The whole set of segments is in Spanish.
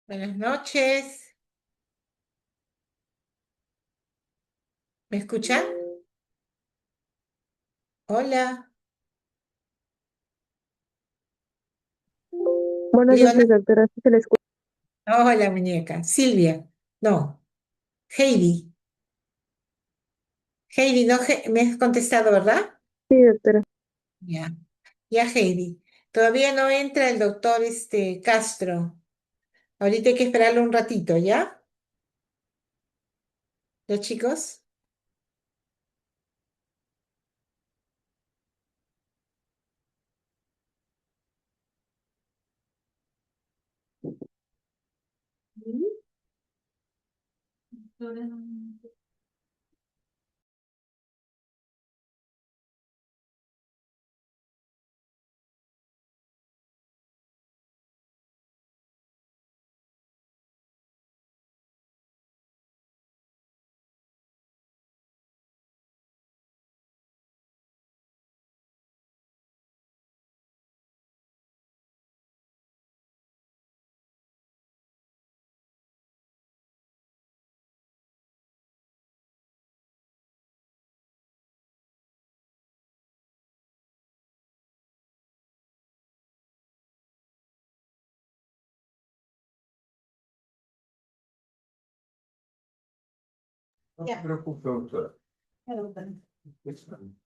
Buenas noches. ¿Me escuchan? Hola. Buenas Leona. noches, doctora. Sí se le escucha. Hola, muñeca. Silvia. No. Heidi. Heidi, no, me has contestado, ¿verdad? Sí, doctora. Ya. Ya, Heidi. Todavía no entra el doctor Castro. Ahorita hay que esperarlo un ratito, ¿ya? ¿Los chicos? No se Ya. preocupe, doctora. Perdón. Está bien.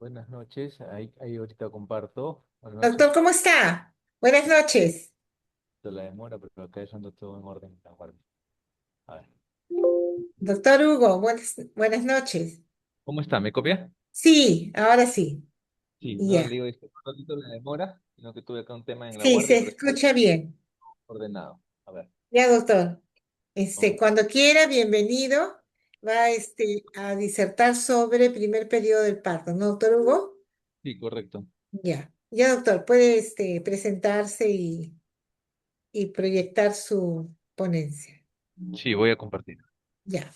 Buenas noches, ahí ahorita comparto. Buenas Doctor, noches, ¿cómo está? Buenas noches. de la demora, pero acá es ando todo en orden. La guardia. A ver. Doctor Hugo, buenas noches. ¿Cómo está? ¿Me copia? Sí, ahora sí. Sí, no, Ya. le digo, disculpa un ratito la demora, sino que tuve acá un tema en la Sí, se guardia, pero está escucha bien. ordenado. A ver, Ya, doctor. vamos. Cuando quiera, bienvenido. Va, a disertar sobre primer periodo del parto, ¿no, doctor Hugo? Sí, correcto. Ya. Ya, doctor, puede, presentarse y proyectar su ponencia. Sí, voy a compartir. Ya.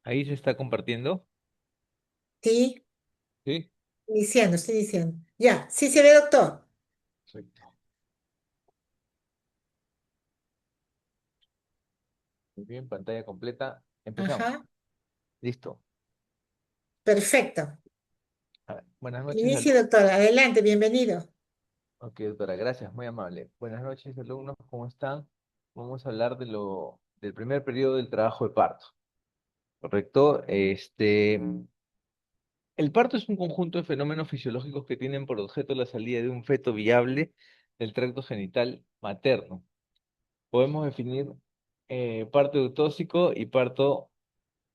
Ahí se está compartiendo. Sí, Sí, iniciando, estoy iniciando. Ya, sí se ve, doctor. perfecto. Muy bien, pantalla completa. Empezamos. Ajá, Listo. perfecto. A ver, buenas noches, Inicie, alumnos. doctor. Adelante, bienvenido. Ok, doctora, gracias, muy amable. Buenas noches, alumnos, ¿cómo están? Vamos a hablar del primer periodo del trabajo de parto, ¿correcto? El parto es un conjunto de fenómenos fisiológicos que tienen por objeto la salida de un feto viable del tracto genital materno. Podemos definir parto eutóxico y parto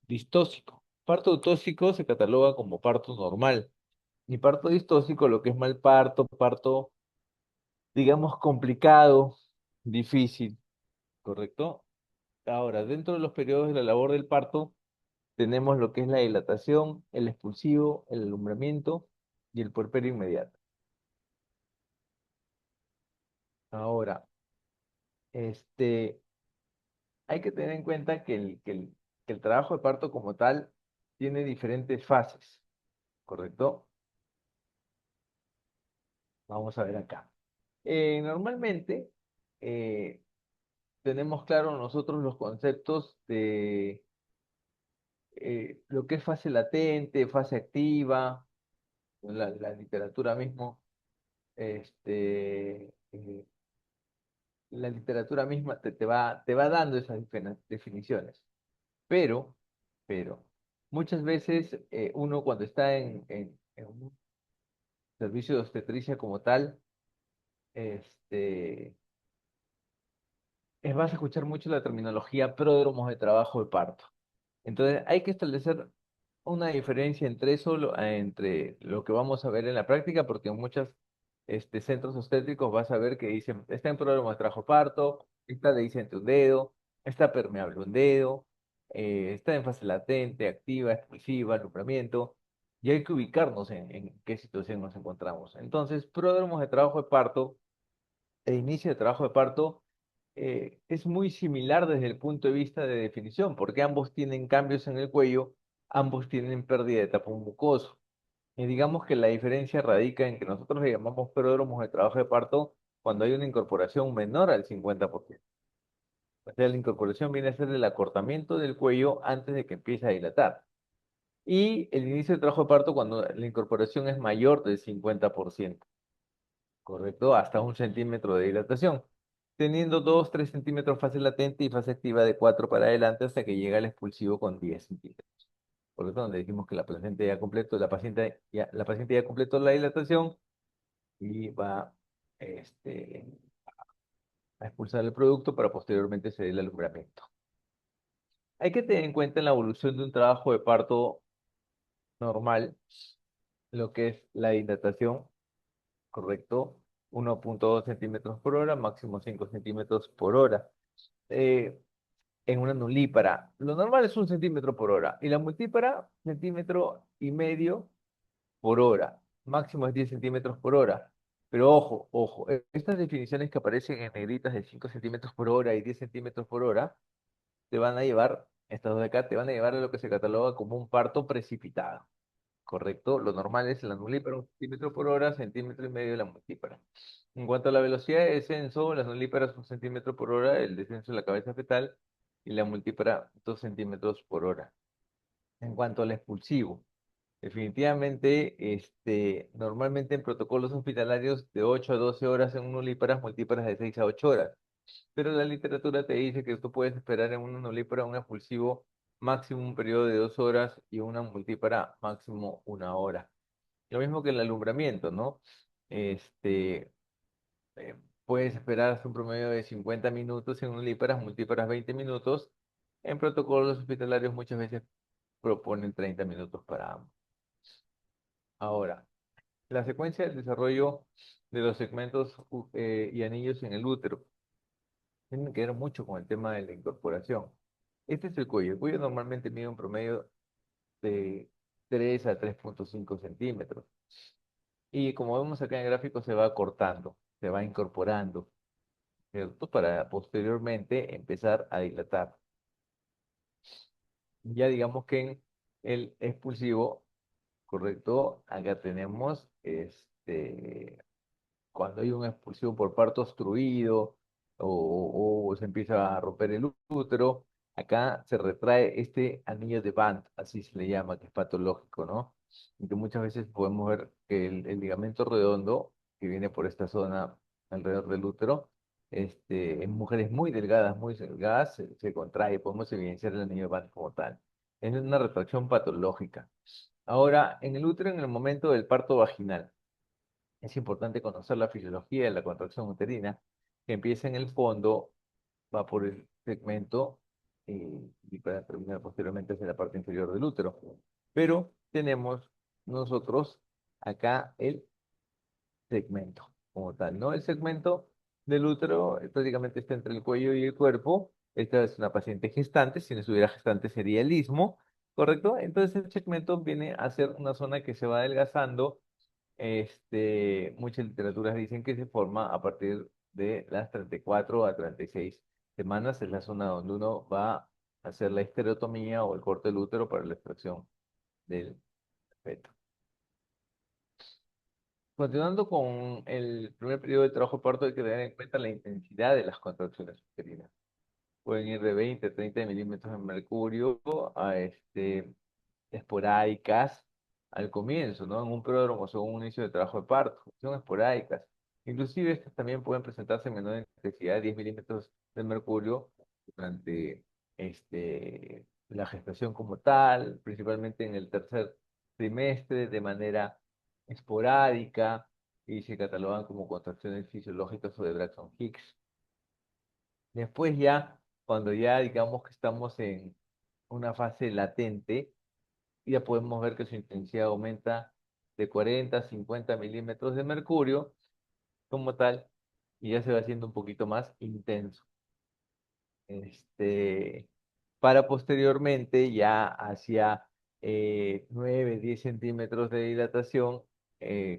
distóxico. Parto eutóxico se cataloga como parto normal y parto distóxico lo que es mal parto, parto, digamos, complicado, difícil. ¿Correcto? Ahora, dentro de los periodos de la labor del parto, tenemos lo que es la dilatación, el expulsivo, el alumbramiento y el puerperio inmediato. Ahora, este, hay que tener en cuenta que el trabajo de parto como tal tiene diferentes fases, ¿correcto? Vamos a ver acá. Normalmente, eh, tenemos claro nosotros los conceptos de lo que es fase latente, fase activa, la literatura mismo, la literatura misma te va dando esas definiciones. Pero, pero, muchas veces uno cuando está en un servicio de obstetricia como tal, este, vas a escuchar mucho la terminología pródromos de trabajo de parto. Entonces, hay que establecer una diferencia entre eso, entre lo que vamos a ver en la práctica, porque en muchos centros obstétricos vas a ver que dicen, está en pródromo de trabajo parto, está dehiscente un dedo, está permeable un dedo, está en fase latente, activa, expulsiva, alumbramiento, y hay que ubicarnos en qué situación nos encontramos. Entonces, pródromos de trabajo de parto e inicio de trabajo de parto es muy similar desde el punto de vista de definición, porque ambos tienen cambios en el cuello, ambos tienen pérdida de tapón mucoso. Y digamos que la diferencia radica en que nosotros le llamamos pródromos de trabajo de parto cuando hay una incorporación menor al 50%. O sea, la incorporación viene a ser el acortamiento del cuello antes de que empiece a dilatar. Y el inicio de trabajo de parto cuando la incorporación es mayor del 50%. ¿Correcto? Hasta 1 centímetro de dilatación, teniendo 2, 3 centímetros fase latente y fase activa de 4 para adelante hasta que llega el expulsivo con 10 centímetros. Por lo tanto, le dijimos que la placenta ya completó, la paciente ya completó la dilatación y va este, a expulsar el producto para posteriormente hacer el alumbramiento. Hay que tener en cuenta en la evolución de un trabajo de parto normal lo que es la dilatación, ¿correcto? 1,2 centímetros por hora, máximo 5 centímetros por hora. eh, en una nulípara. Lo normal es 1 centímetro por hora. Y la multípara, 1,5 centímetros por hora. máximo es 10 centímetros por hora. Pero ojo, ojo, estas definiciones que aparecen en negritas de 5 centímetros por hora y 10 centímetros por hora, te van a llevar, estas dos de acá, te van a llevar a lo que se cataloga como un parto precipitado. ¿Correcto? Lo normal es la nulípara, 1 centímetro por hora, centímetro y medio de la multípara. En cuanto a la velocidad de descenso, las nulíparas 1 centímetro por hora, el descenso de la cabeza fetal, y la multípara 2 centímetros por hora. En cuanto al expulsivo, definitivamente, normalmente en protocolos hospitalarios de 8 a 12 horas en nulíparas, multíparas de 6 a 8 horas. Pero la literatura te dice que tú puedes esperar en una nulípara un expulsivo máximo un periodo de 2 horas y una multípara máximo 1 hora. Lo mismo que el alumbramiento, ¿no? Este, eh, puedes esperar hasta un promedio de 50 minutos en nulíparas, multíparas 20 minutos. En protocolos hospitalarios muchas veces proponen 30 minutos para ambos. Ahora, la secuencia del desarrollo de los segmentos y anillos en el útero tiene que ver mucho con el tema de la incorporación. Este es el cuello. El cuello normalmente mide un promedio de 3 a 3,5 centímetros. Y como vemos acá en el gráfico, se va cortando, se va incorporando, ¿cierto? Para posteriormente empezar a dilatar. Ya digamos que en el expulsivo, correcto, acá tenemos cuando hay un expulsivo por parto obstruido o se empieza a romper el útero, acá se retrae este anillo de Band, así se le llama, que es patológico, ¿no? Y que muchas veces podemos ver que el ligamento redondo que viene por esta zona alrededor del útero, en mujeres muy delgadas, se contrae, podemos evidenciar el anillo de Band como tal. Es una retracción patológica. Ahora, en el útero, en el momento del parto vaginal, es importante conocer la fisiología de la contracción uterina, que empieza en el fondo, va por el segmento y para terminar posteriormente hacia la parte inferior del útero. Pero tenemos nosotros acá el segmento como tal, ¿no? El segmento del útero prácticamente está entre el cuello y el cuerpo. Esta es una paciente gestante, si no estuviera gestante sería el istmo, ¿correcto? Entonces el segmento viene a ser una zona que se va adelgazando. Muchas literaturas dicen que se forma a partir de las 34 a 36 semanas. Es la zona donde uno va a hacer la estereotomía o el corte del útero para la extracción del feto. Continuando con el primer periodo de trabajo de parto, hay que tener en cuenta la intensidad de las contracciones uterinas. Pueden ir de 20 a 30 milímetros de mercurio a esporádicas al comienzo, ¿no? En un pródromo o un inicio de trabajo de parto, son esporádicas. Inclusive estas también pueden presentarse en menor intensidad, 10 milímetros de mercurio durante la gestación como tal, principalmente en el tercer trimestre, de manera esporádica, y se catalogan como contracciones fisiológicas o de Braxton Hicks. Después ya, cuando ya digamos que estamos en una fase latente, ya podemos ver que su intensidad aumenta de 40 a 50 milímetros de mercurio como tal, y ya se va haciendo un poquito más intenso. Este, para posteriormente, ya hacia 9, 10 centímetros de dilatación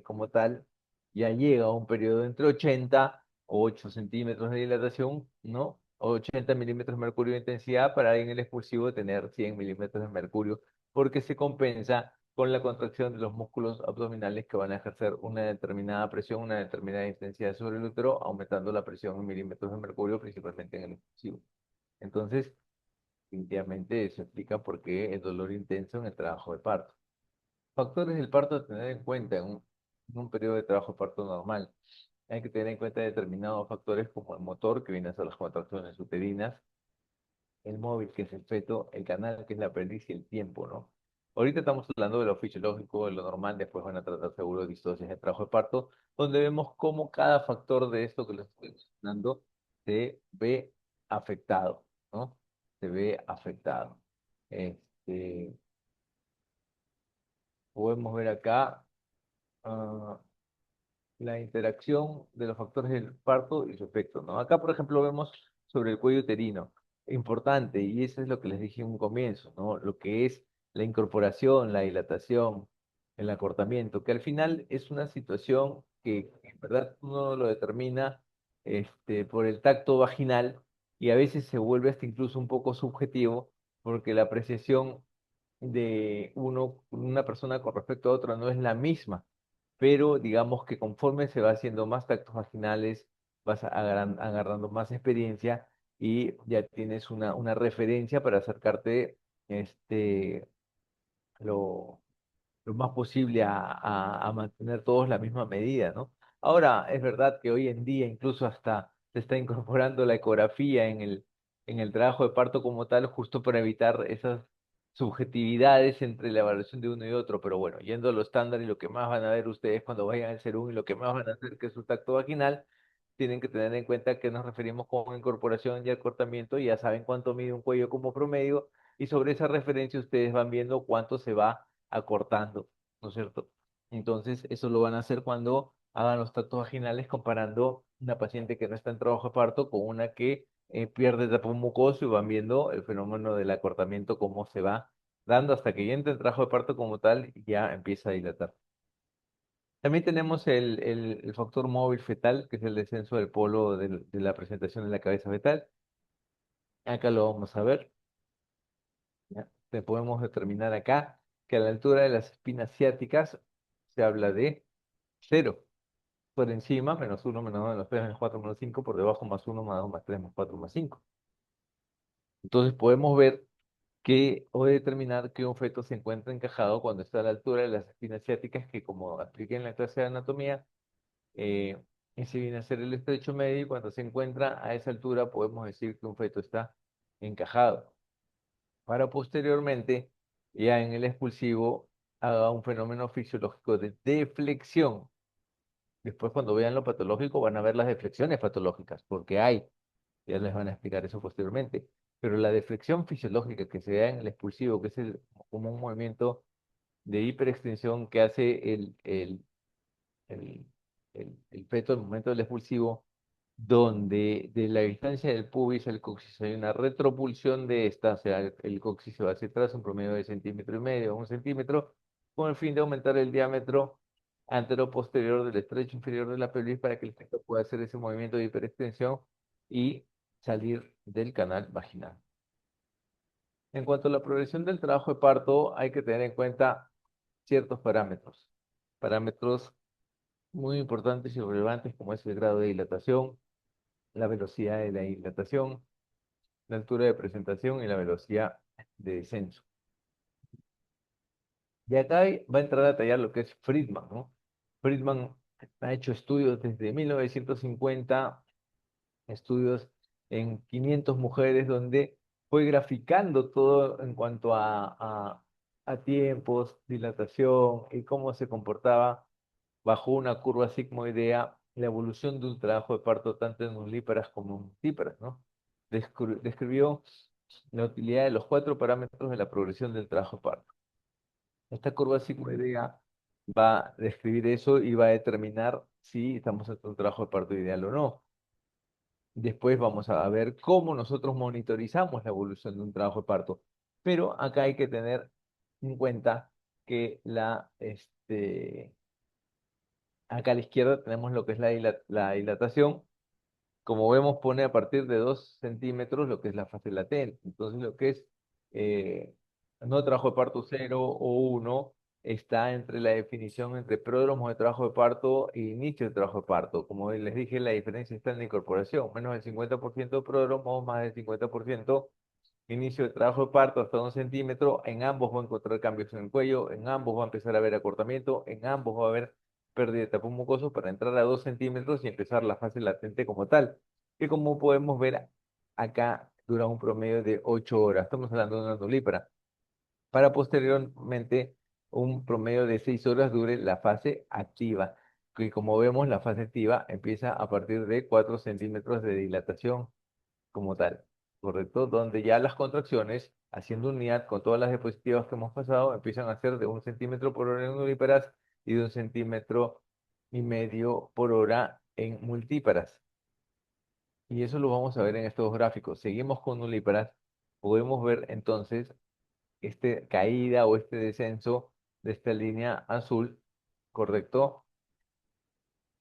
como tal, ya llega a un periodo entre 80 o 8 centímetros de dilatación, ¿no? 80 milímetros de mercurio de intensidad para en el expulsivo tener 100 milímetros de mercurio, porque se compensa con la contracción de los músculos abdominales que van a ejercer una determinada presión, una determinada intensidad sobre el útero, aumentando la presión en milímetros de mercurio, principalmente en el expulsivo. Entonces, definitivamente eso explica por qué el dolor intenso en el trabajo de parto. Factores del parto a tener en cuenta en un periodo de trabajo de parto normal. Hay que tener en cuenta determinados factores como el motor, que viene a ser las contracciones uterinas, el móvil, que es el feto, el canal, que es la pelvis y el tiempo, ¿no? Ahorita estamos hablando de lo fisiológico, de lo normal, después van a tratar seguro de distorsiones de trabajo de parto, donde vemos cómo cada factor de esto que les estoy mencionando se ve afectado, ¿no? Se ve afectado. Este, podemos ver acá ah, la interacción de los factores del parto y su efecto, ¿no? Acá, por ejemplo, vemos sobre el cuello uterino, importante, y eso es lo que les dije en un comienzo, ¿no? Lo que es la incorporación, la dilatación, el acortamiento, que al final es una situación que en verdad uno lo determina por el tacto vaginal y a veces se vuelve hasta incluso un poco subjetivo porque la apreciación de una persona con respecto a otra no es la misma, pero digamos que conforme se va haciendo más tactos vaginales, vas agarrando más experiencia y ya tienes una referencia para acercarte este, lo, lo más posible a mantener todos la misma medida, ¿no? Ahora, es verdad que hoy en día incluso hasta se está incorporando la ecografía en el trabajo de parto como tal, justo para evitar esas subjetividades entre la evaluación de uno y otro, pero bueno, yendo a lo estándar y lo que más van a ver ustedes cuando vayan al Serum y lo que más van a hacer que es su tacto vaginal, tienen que tener en cuenta que nos referimos con incorporación y acortamiento, y ya saben cuánto mide un cuello como promedio, y sobre esa referencia ustedes van viendo cuánto se va acortando, ¿no es cierto? Entonces, eso lo van a hacer cuando hagan los tactos vaginales comparando una paciente que no está en trabajo de parto con una que pierde tapón mucoso, y van viendo el fenómeno del acortamiento, cómo se va dando hasta que ya entra en trabajo de parto como tal y ya empieza a dilatar. También tenemos el factor móvil fetal, que es el descenso del polo de la presentación de la cabeza fetal. Acá lo vamos a ver. ¿Ya? Le podemos determinar acá que a la altura de las espinas ciáticas se habla de cero. Por encima, -1, -2, -3, -4, -5, por debajo +1, +2, +3, +4, +5. Entonces podemos ver que, o determinar que un feto se encuentra encajado cuando está a la altura de las espinas ciáticas, que como expliqué en la clase de anatomía, eh, ese viene a ser el estrecho medio, y cuando se encuentra a esa altura podemos decir que un feto está encajado. Para posteriormente, ya en el expulsivo, haga un fenómeno fisiológico de deflexión. Después, cuando vean lo patológico, van a ver las deflexiones patológicas, porque hay, ya les van a explicar eso posteriormente. Pero la deflexión fisiológica que se da en el expulsivo, que es como un movimiento de hiperextensión que hace el, el feto al momento del expulsivo, donde de la distancia del pubis al coxis hay una retropulsión de esta, o sea, el coxis se va hacia atrás un promedio de 1,5 cm, 1 cm, con el fin de aumentar el diámetro antero-posterior del estrecho inferior de la pelvis para que el feto pueda hacer ese movimiento de hiperextensión y salir del canal vaginal. En cuanto a la progresión del trabajo de parto, hay que tener en cuenta ciertos parámetros. Parámetros muy importantes y relevantes como es el grado de dilatación, la velocidad de la dilatación, la altura de presentación y la velocidad de descenso. Y acá va a entrar a detallar lo que es Friedman, ¿no? Friedman ha hecho estudios desde 1950, estudios en 500 mujeres, donde fue graficando todo en cuanto a tiempos, dilatación y cómo se comportaba bajo una curva sigmoidea la evolución de un trabajo de parto tanto en nulíparas como en multíparas, ¿no? Describió la utilidad de los cuatro parámetros de la progresión del trabajo de parto. Esta curva sigmoidea va a describir eso y va a determinar si estamos ante un trabajo de parto ideal o no. Después vamos a ver cómo nosotros monitorizamos la evolución de un trabajo de parto. Pero acá hay que tener en cuenta que acá a la izquierda tenemos lo que es la dilatación. Como vemos, pone a partir de 2 centímetros lo que es la fase latente. Entonces, lo que es no trabajo de parto 0 o 1 está entre la definición entre pródromo de trabajo de parto e inicio de trabajo de parto. Como les dije, la diferencia está en la incorporación. Menos del 50% de pródromo, más del 50% inicio de trabajo de parto hasta 1 centímetro. En ambos va a encontrar cambios en el cuello, en ambos va a empezar a haber acortamiento, en ambos va a haber pérdida de tapón mucoso para entrar a 2 centímetros y empezar la fase latente como tal, que como podemos ver acá dura un promedio de 8 horas. Estamos hablando de una nulípara. Para posteriormente un promedio de 6 horas dure la fase activa, que como vemos la fase activa empieza a partir de 4 centímetros de dilatación como tal, ¿correcto? Donde ya las contracciones, haciendo unidad con todas las diapositivas que hemos pasado, empiezan a ser de 1 cm por hora en nulíparas y de 1,5 cm por hora en multíparas. Y eso lo vamos a ver en estos gráficos. Seguimos con nulíparas, podemos ver entonces caída o este descenso de esta línea azul, ¿correcto?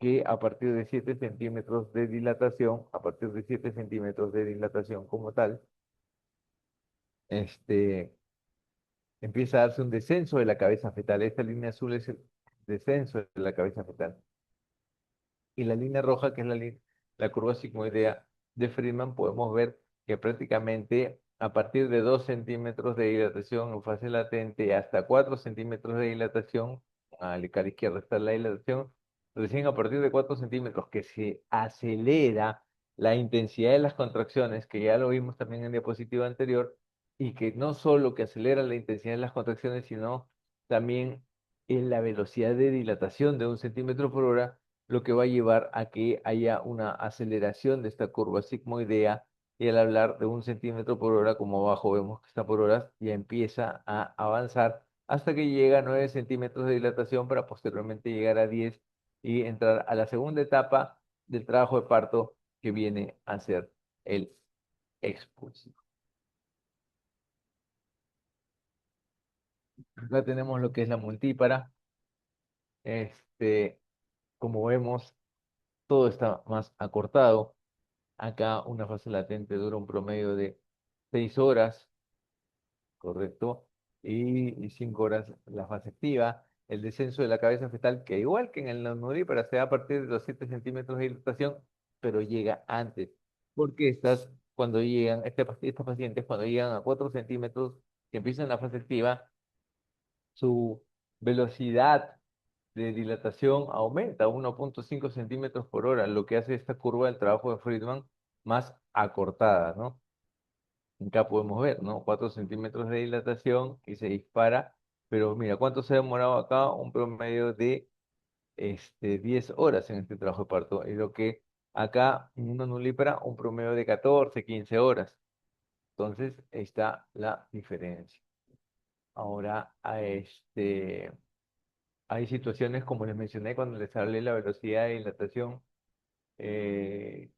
Que a partir de 7 centímetros de dilatación, a partir de 7 centímetros de dilatación como tal, este, empieza a darse un descenso de la cabeza fetal. Esta línea azul es el descenso de la cabeza fetal. Y la línea roja, que es la curva sigmoidea de Friedman, podemos ver que prácticamente a partir de 2 centímetros de dilatación en fase latente hasta 4 centímetros de dilatación, a la cara izquierda está la dilatación, recién a partir de 4 centímetros que se acelera la intensidad de las contracciones, que ya lo vimos también en diapositiva anterior, y que no solo que acelera la intensidad de las contracciones, sino también en la velocidad de dilatación de 1 centímetro por hora, lo que va a llevar a que haya una aceleración de esta curva sigmoidea, y al hablar de 1 centímetro por hora, como abajo vemos que está por horas, ya empieza a avanzar hasta que llega a 9 centímetros de dilatación para posteriormente llegar a 10 y entrar a la segunda etapa del trabajo de parto, que viene a ser el expulsivo. Acá tenemos lo que es la multípara. Este, como vemos, todo está más acortado. Acá una fase latente dura un promedio de 6 horas, ¿correcto? Y 5 horas la fase activa. El descenso de la cabeza fetal, que igual que en el nudípara, se da a partir de los 7 centímetros de dilatación, pero llega antes. Porque cuando llegan, estos pacientes, cuando llegan a 4 centímetros, que empiezan la fase activa, su velocidad de dilatación aumenta a 1,5 centímetros por hora, lo que hace esta curva del trabajo de Friedman más acortada, ¿no? Acá podemos ver, ¿no? 4 centímetros de dilatación y se dispara, pero mira, ¿cuánto se ha demorado acá? Un promedio de 10 horas en este trabajo de parto, y lo que acá en una nulípara un promedio de 14, 15 horas. Entonces, está la diferencia. Ahora, hay situaciones, como les mencioné cuando les hablé de la velocidad de dilatación, eh,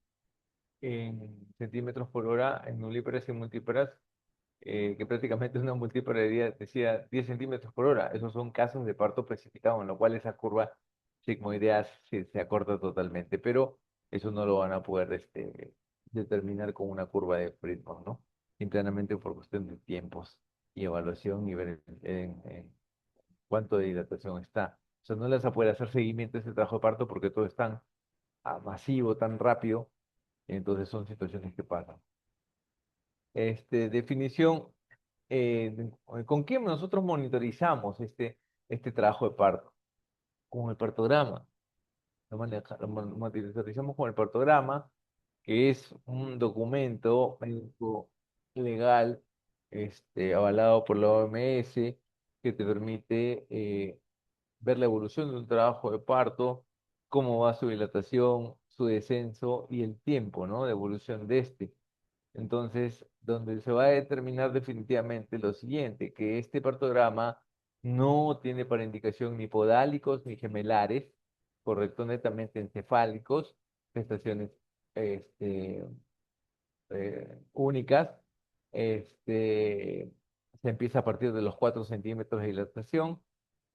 en centímetros por hora en nulíparas y multíparas, que prácticamente una multípara decía 10 centímetros por hora. Esos son casos de parto precipitado, en lo cual esa curva sigmoidea se acorta totalmente, pero eso no lo van a poder determinar con una curva de Friedman, ¿no? Simplemente por cuestión de tiempos y evaluación y ver en cuánto de dilatación está. O sea, no les va a poder hacer seguimiento a ese trabajo de parto porque todo es tan masivo, tan rápido, entonces son situaciones que pasan. Definición, ¿con quién nosotros monitorizamos este trabajo de parto? Con el partograma. Lo monitorizamos con el partograma, que es un documento médico legal, avalado por la OMS, que te permite ver la evolución de un trabajo de parto, cómo va su dilatación, su descenso y el tiempo, ¿no? De evolución de este. Entonces, donde se va a determinar definitivamente lo siguiente, que este partograma no tiene para indicación ni podálicos ni gemelares, correcto, netamente encefálicos, gestaciones este, únicas. Se empieza a partir de los 4 centímetros de dilatación,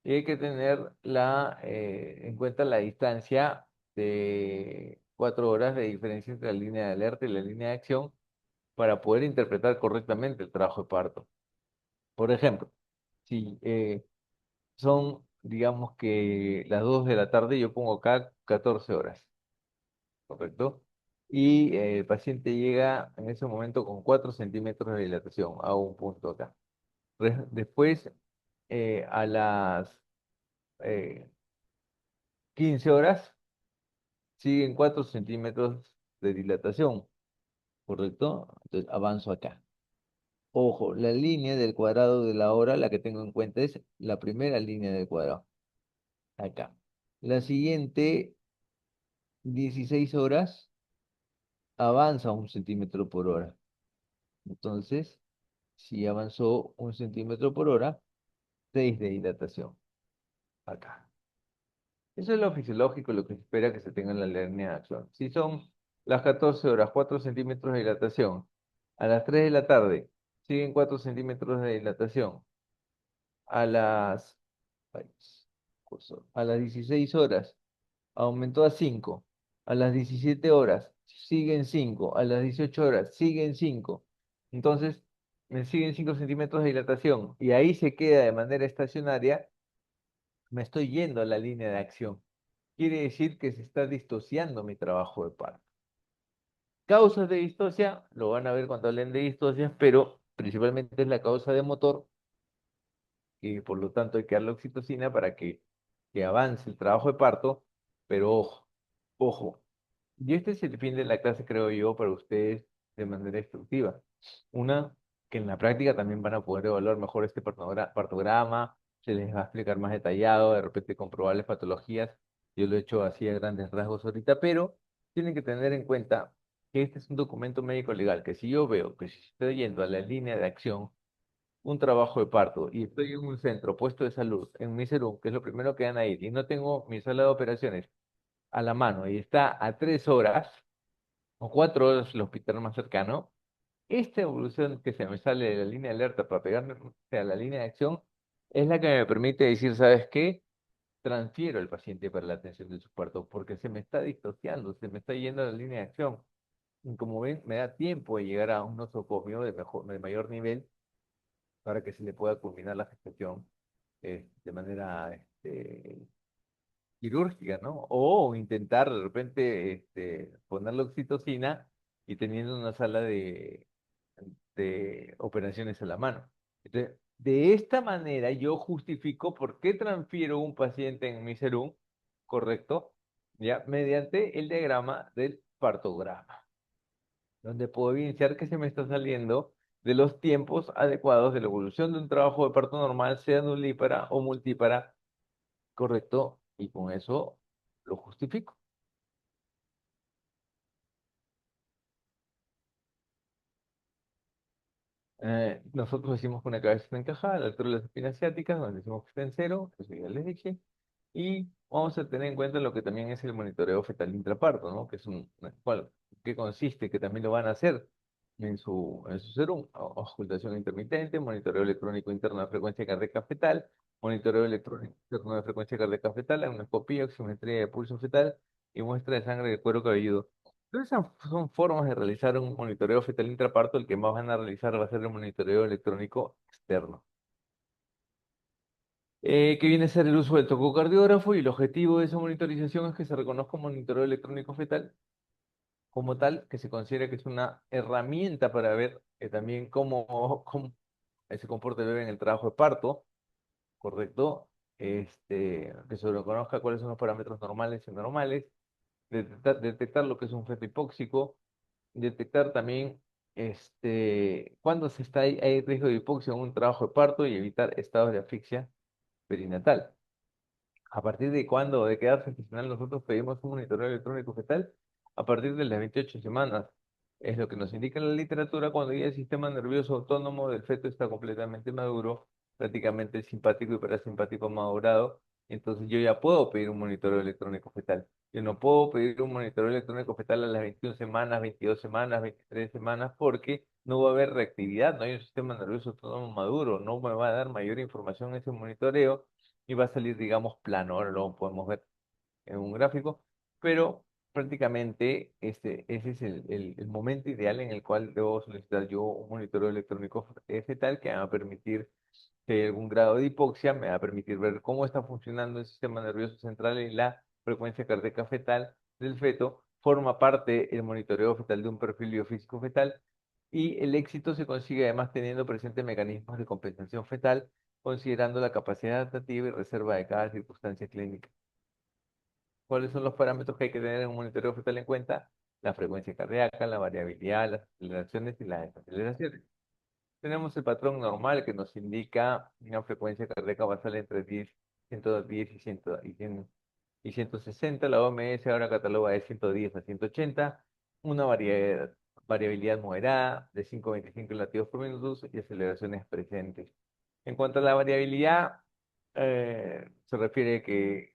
y hay que tener en cuenta la distancia de 4 horas de diferencia entre la línea de alerta y la línea de acción para poder interpretar correctamente el trabajo de parto. Por ejemplo, si son, digamos que las 2 de la tarde, yo pongo acá 14 horas, ¿correcto? Y el paciente llega en ese momento con 4 centímetros de dilatación, hago un punto acá. Después, a las eh, 15 horas, siguen 4 centímetros de dilatación, ¿correcto? Entonces avanzo acá. Ojo, la línea del cuadrado de la hora, la que tengo en cuenta es la primera línea del cuadrado, acá. La siguiente, 16 horas, avanza 1 centímetro por hora. Entonces, si avanzó 1 centímetro por hora, 6 de dilatación, acá. Eso es lo fisiológico, lo que se espera que se tenga en la línea de acción. Si son las 14 horas, 4 centímetros de dilatación, a las 3 de la tarde, siguen 4 centímetros de dilatación, a las país. Cursor. A las 16 horas aumentó a 5. A las 17 horas siguen 5. A las 18 horas siguen 5. Entonces, me siguen 5 centímetros de dilatación y ahí se queda de manera estacionaria. Me estoy yendo a la línea de acción. Quiere decir que se está distorsionando mi trabajo de parto. Causas de distosia, lo van a ver cuando hablen de distocias, pero principalmente es la causa de motor y por lo tanto hay que darle oxitocina para que avance el trabajo de parto, pero ojo, ojo, y este es el fin de la clase, creo yo, para ustedes de manera instructiva. Una, que en la práctica también van a poder evaluar mejor este partograma, se les va a explicar más detallado, de repente con probables patologías. Yo lo he hecho así a grandes rasgos ahorita, pero tienen que tener en cuenta que este es un documento médico legal, que si yo veo que si estoy yendo a la línea de acción, un trabajo de parto, y estoy en un centro, puesto de salud, en mi serum, que es lo primero que van a ir, y no tengo mi sala de operaciones a la mano, y está a 3 horas, o 4 horas el hospital más cercano, esta evolución que se me sale de la línea de alerta para pegarme a la línea de acción es la que me permite decir, ¿sabes qué? Transfiero al paciente para la atención de su parto porque se me está distorsionando, se me está yendo a la línea de acción. Y como ven, me da tiempo de llegar a un nosocomio de mayor nivel para que se le pueda culminar la gestación de manera quirúrgica, ¿no? O intentar de repente ponerle oxitocina y teniendo una sala de operaciones a la mano. Entonces, de esta manera yo justifico por qué transfiero un paciente en mi serum, ¿correcto? Ya, mediante el diagrama del partograma, donde puedo evidenciar que se me está saliendo de los tiempos adecuados de la evolución de un trabajo de parto normal, sea nulípara o multípara, ¿correcto? Y con eso lo justifico. Nosotros decimos que una cabeza está encajada a la altura de las espinas ciáticas, donde decimos que está en cero, eso ya les dije. Y vamos a tener en cuenta lo que también es el monitoreo fetal intraparto, ¿no? Que es ¿qué consiste? Que también lo van a hacer en su serum. Auscultación intermitente, monitoreo electrónico interno de frecuencia cardíaca fetal, monitoreo electrónico interno de frecuencia cardíaca fetal, anoscopía, oximetría de pulso fetal y muestra de sangre de cuero cabelludo. Entonces, esas son formas de realizar un monitoreo fetal intraparto. El que más van a realizar va a ser el monitoreo electrónico externo, que viene a ser el uso del tococardiógrafo, y el objetivo de esa monitorización es que se reconozca un monitoreo electrónico fetal como tal, que se considera que es una herramienta para ver también cómo se comporta el bebé en el trabajo de parto, ¿correcto? Que se reconozca cuáles son los parámetros normales y anormales, detectar lo que es un feto hipóxico, detectar también cuándo hay riesgo de hipoxia en un trabajo de parto y evitar estados de asfixia perinatal. ¿A partir de cuándo, de qué edad gestacional nosotros pedimos un monitoreo electrónico fetal? A partir de las 28 semanas. Es lo que nos indica la literatura cuando ya el sistema nervioso autónomo del feto está completamente maduro, prácticamente simpático y parasimpático madurado. Entonces yo ya puedo pedir un monitoreo electrónico fetal. Yo no puedo pedir un monitoreo electrónico fetal a las 21 semanas, 22 semanas, 23 semanas, porque no va a haber reactividad, no hay un sistema nervioso autónomo maduro, no me va a dar mayor información ese monitoreo y va a salir, digamos, plano. Ahora lo podemos ver en un gráfico, pero prácticamente ese es el momento ideal en el cual debo solicitar yo un monitoreo electrónico fetal que me va a permitir, si hay algún grado de hipoxia, me va a permitir ver cómo está funcionando el sistema nervioso central y la frecuencia cardíaca fetal del feto. Forma parte el monitoreo fetal de un perfil biofísico fetal, y el éxito se consigue además teniendo presentes mecanismos de compensación fetal, considerando la capacidad adaptativa y reserva de cada circunstancia clínica. ¿Cuáles son los parámetros que hay que tener en un monitoreo fetal en cuenta? La frecuencia cardíaca, la variabilidad, las aceleraciones y las desaceleraciones. Tenemos el patrón normal que nos indica una frecuencia cardíaca basal entre 110 y 160. La OMS ahora cataloga de 110 a 180. Una variabilidad moderada de 5,25 latidos por minuto y aceleraciones presentes. En cuanto a la variabilidad, se refiere que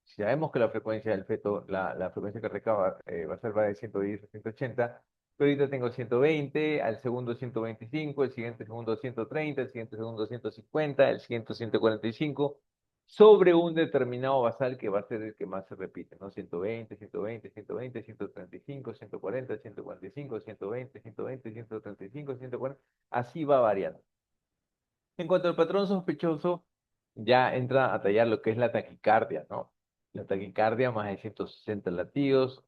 si sabemos que la frecuencia del feto, la frecuencia cardíaca basal va de 110 a 180, yo ahorita tengo 120, al segundo 125, el siguiente segundo 130, el siguiente segundo 150, el siguiente 145. sobre un determinado basal que va a ser el que más se repite, ¿no? 120, 120, 120, 135, 140, 145, 120, 120, 135, 140, así va variando. En cuanto al patrón sospechoso, ya entra a tallar lo que es la taquicardia, ¿no? La taquicardia más de 160 latidos,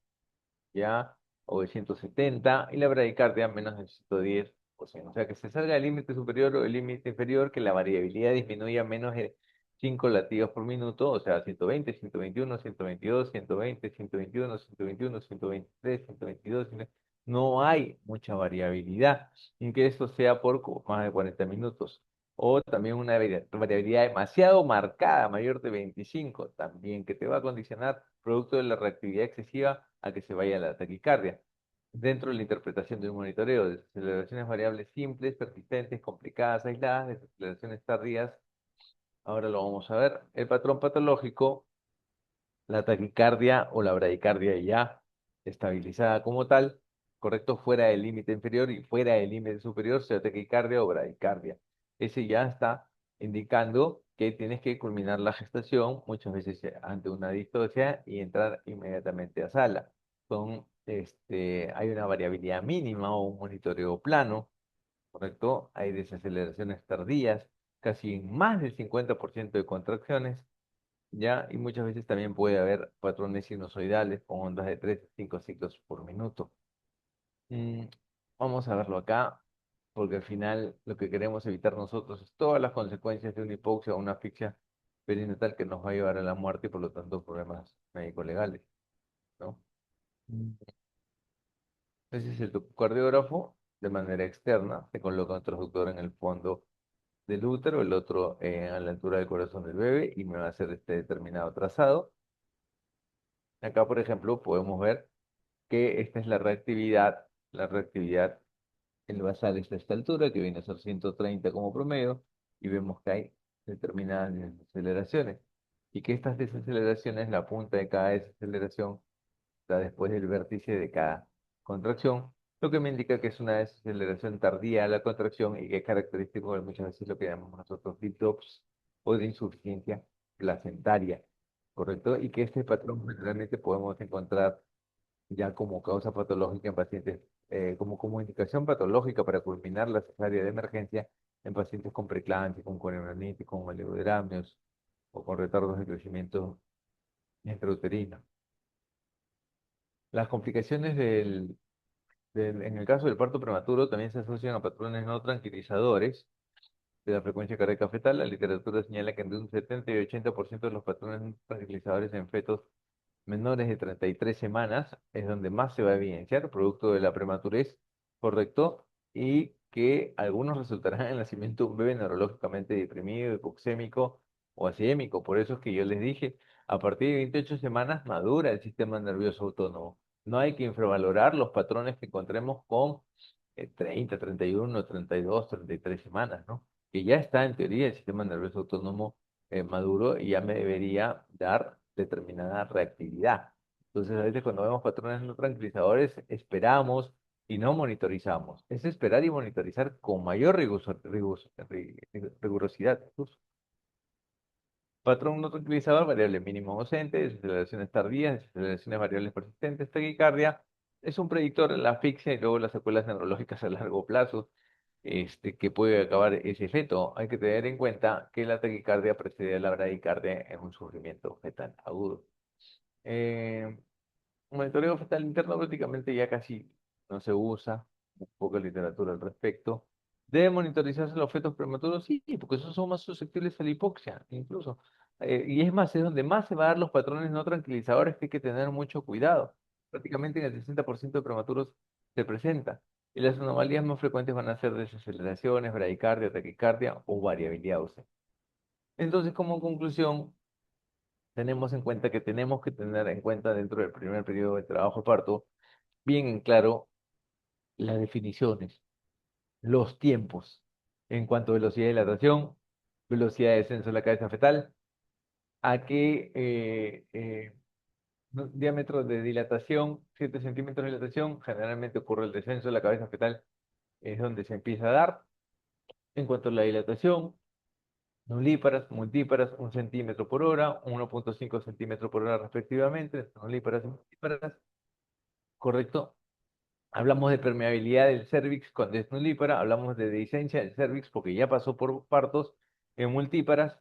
ya, o de 170, y la bradicardia menos de 110, o sea, que se salga del límite superior o del límite inferior, que la variabilidad disminuya a menos de 5 latidos por minuto, o sea, 120, 121, 122, 120, 121, 121, 123, 122, no hay mucha variabilidad, en que esto sea por más de 40 minutos. O también una variabilidad demasiado marcada, mayor de 25, también que te va a condicionar, producto de la reactividad excesiva, a que se vaya la taquicardia. Dentro de la interpretación de un monitoreo, desaceleraciones variables simples, persistentes, complicadas, aisladas, desaceleraciones tardías, ahora lo vamos a ver. El patrón patológico, la taquicardia o la bradicardia ya estabilizada como tal, correcto, fuera del límite inferior y fuera del límite superior, sea taquicardia o bradicardia. Ese ya está indicando que tienes que culminar la gestación, muchas veces ante una distocia, y entrar inmediatamente a sala. Hay una variabilidad mínima o un monitoreo plano, correcto, hay desaceleraciones tardías, casi en más del 50% de contracciones, ¿ya? Y muchas veces también puede haber patrones sinusoidales con ondas de 3 a 5 ciclos por minuto. Mm, Vamos a verlo acá, porque al final lo que queremos evitar nosotros es todas las consecuencias de una hipoxia o una asfixia perinatal que nos va a llevar a la muerte y por lo tanto problemas médico-legales, ¿no? Mm. Ese es el cardiógrafo de manera externa, se coloca un transductor en el fondo del útero, el otro a la altura del corazón del bebé y me va a hacer este determinado trazado. Acá, por ejemplo, podemos ver que esta es la reactividad, el basal está a esta altura, que viene a ser 130 como promedio, y vemos que hay determinadas desaceleraciones, y que estas desaceleraciones, la punta de cada desaceleración está después del vértice de cada contracción, lo que me indica que es una desaceleración tardía a la contracción y que es característico de muchas veces lo que llamamos nosotros DIPDOPS o de insuficiencia placentaria, ¿correcto? Y que este patrón generalmente podemos encontrar ya como causa patológica en pacientes, como indicación patológica para culminar la cesárea de emergencia en pacientes con preeclampsia, con corionitis, con oligodramios o con retardos de crecimiento intrauterino. Las complicaciones en el caso del parto prematuro también se asocian a patrones no tranquilizadores de la frecuencia cardíaca fetal. La literatura señala que entre un 70 y 80% de los patrones no tranquilizadores en fetos menores de 33 semanas es donde más se va a evidenciar, producto de la prematurez, correcto, y que algunos resultarán en el nacimiento de un bebé neurológicamente deprimido, hipoxémico o asiémico. Por eso es que yo les dije, a partir de 28 semanas madura el sistema nervioso autónomo. No hay que infravalorar los patrones que encontremos con 30, 31, 32, 33 semanas, ¿no? Que ya está en teoría el sistema nervioso autónomo maduro y ya me debería dar determinada reactividad. Entonces, a veces cuando vemos patrones no tranquilizadores, esperamos y no monitorizamos. Es esperar y monitorizar con mayor rigurosidad. Patrón no tranquilizador, variable mínimo ausente, desaceleraciones tardías, desaceleraciones variables persistentes, taquicardia. Es un predictor de la asfixia y luego las secuelas neurológicas a largo plazo, que puede acabar ese feto. Hay que tener en cuenta que la taquicardia precede a la bradicardia en un sufrimiento fetal agudo. Eh, Monitoreo fetal interno prácticamente ya casi no se usa, muy poca literatura al respecto. ¿Deben monitorizarse los fetos prematuros? Sí, porque esos son más susceptibles a la hipoxia, incluso. Y es más, es donde más se van a dar los patrones no tranquilizadores que hay que tener mucho cuidado. Prácticamente en el 60% de prematuros se presenta. Y las anomalías más frecuentes van a ser desaceleraciones, bradicardia, taquicardia o variabilidad ósea. Entonces, como conclusión, tenemos en cuenta que tenemos que tener en cuenta dentro del primer periodo de trabajo de parto, bien en claro las definiciones, los tiempos, en cuanto a velocidad de dilatación, velocidad de descenso de la cabeza fetal, a qué diámetro de dilatación, 7 centímetros de dilatación, generalmente ocurre el descenso de la cabeza fetal, es donde se empieza a dar. En cuanto a la dilatación, nulíparas, multíparas, 1 cm/h, 1,5 cm/h respectivamente, nulíparas y multíparas, ¿correcto? Hablamos de permeabilidad del cérvix cuando es nulípara, hablamos de dehiscencia del cérvix porque ya pasó por partos en multíparas,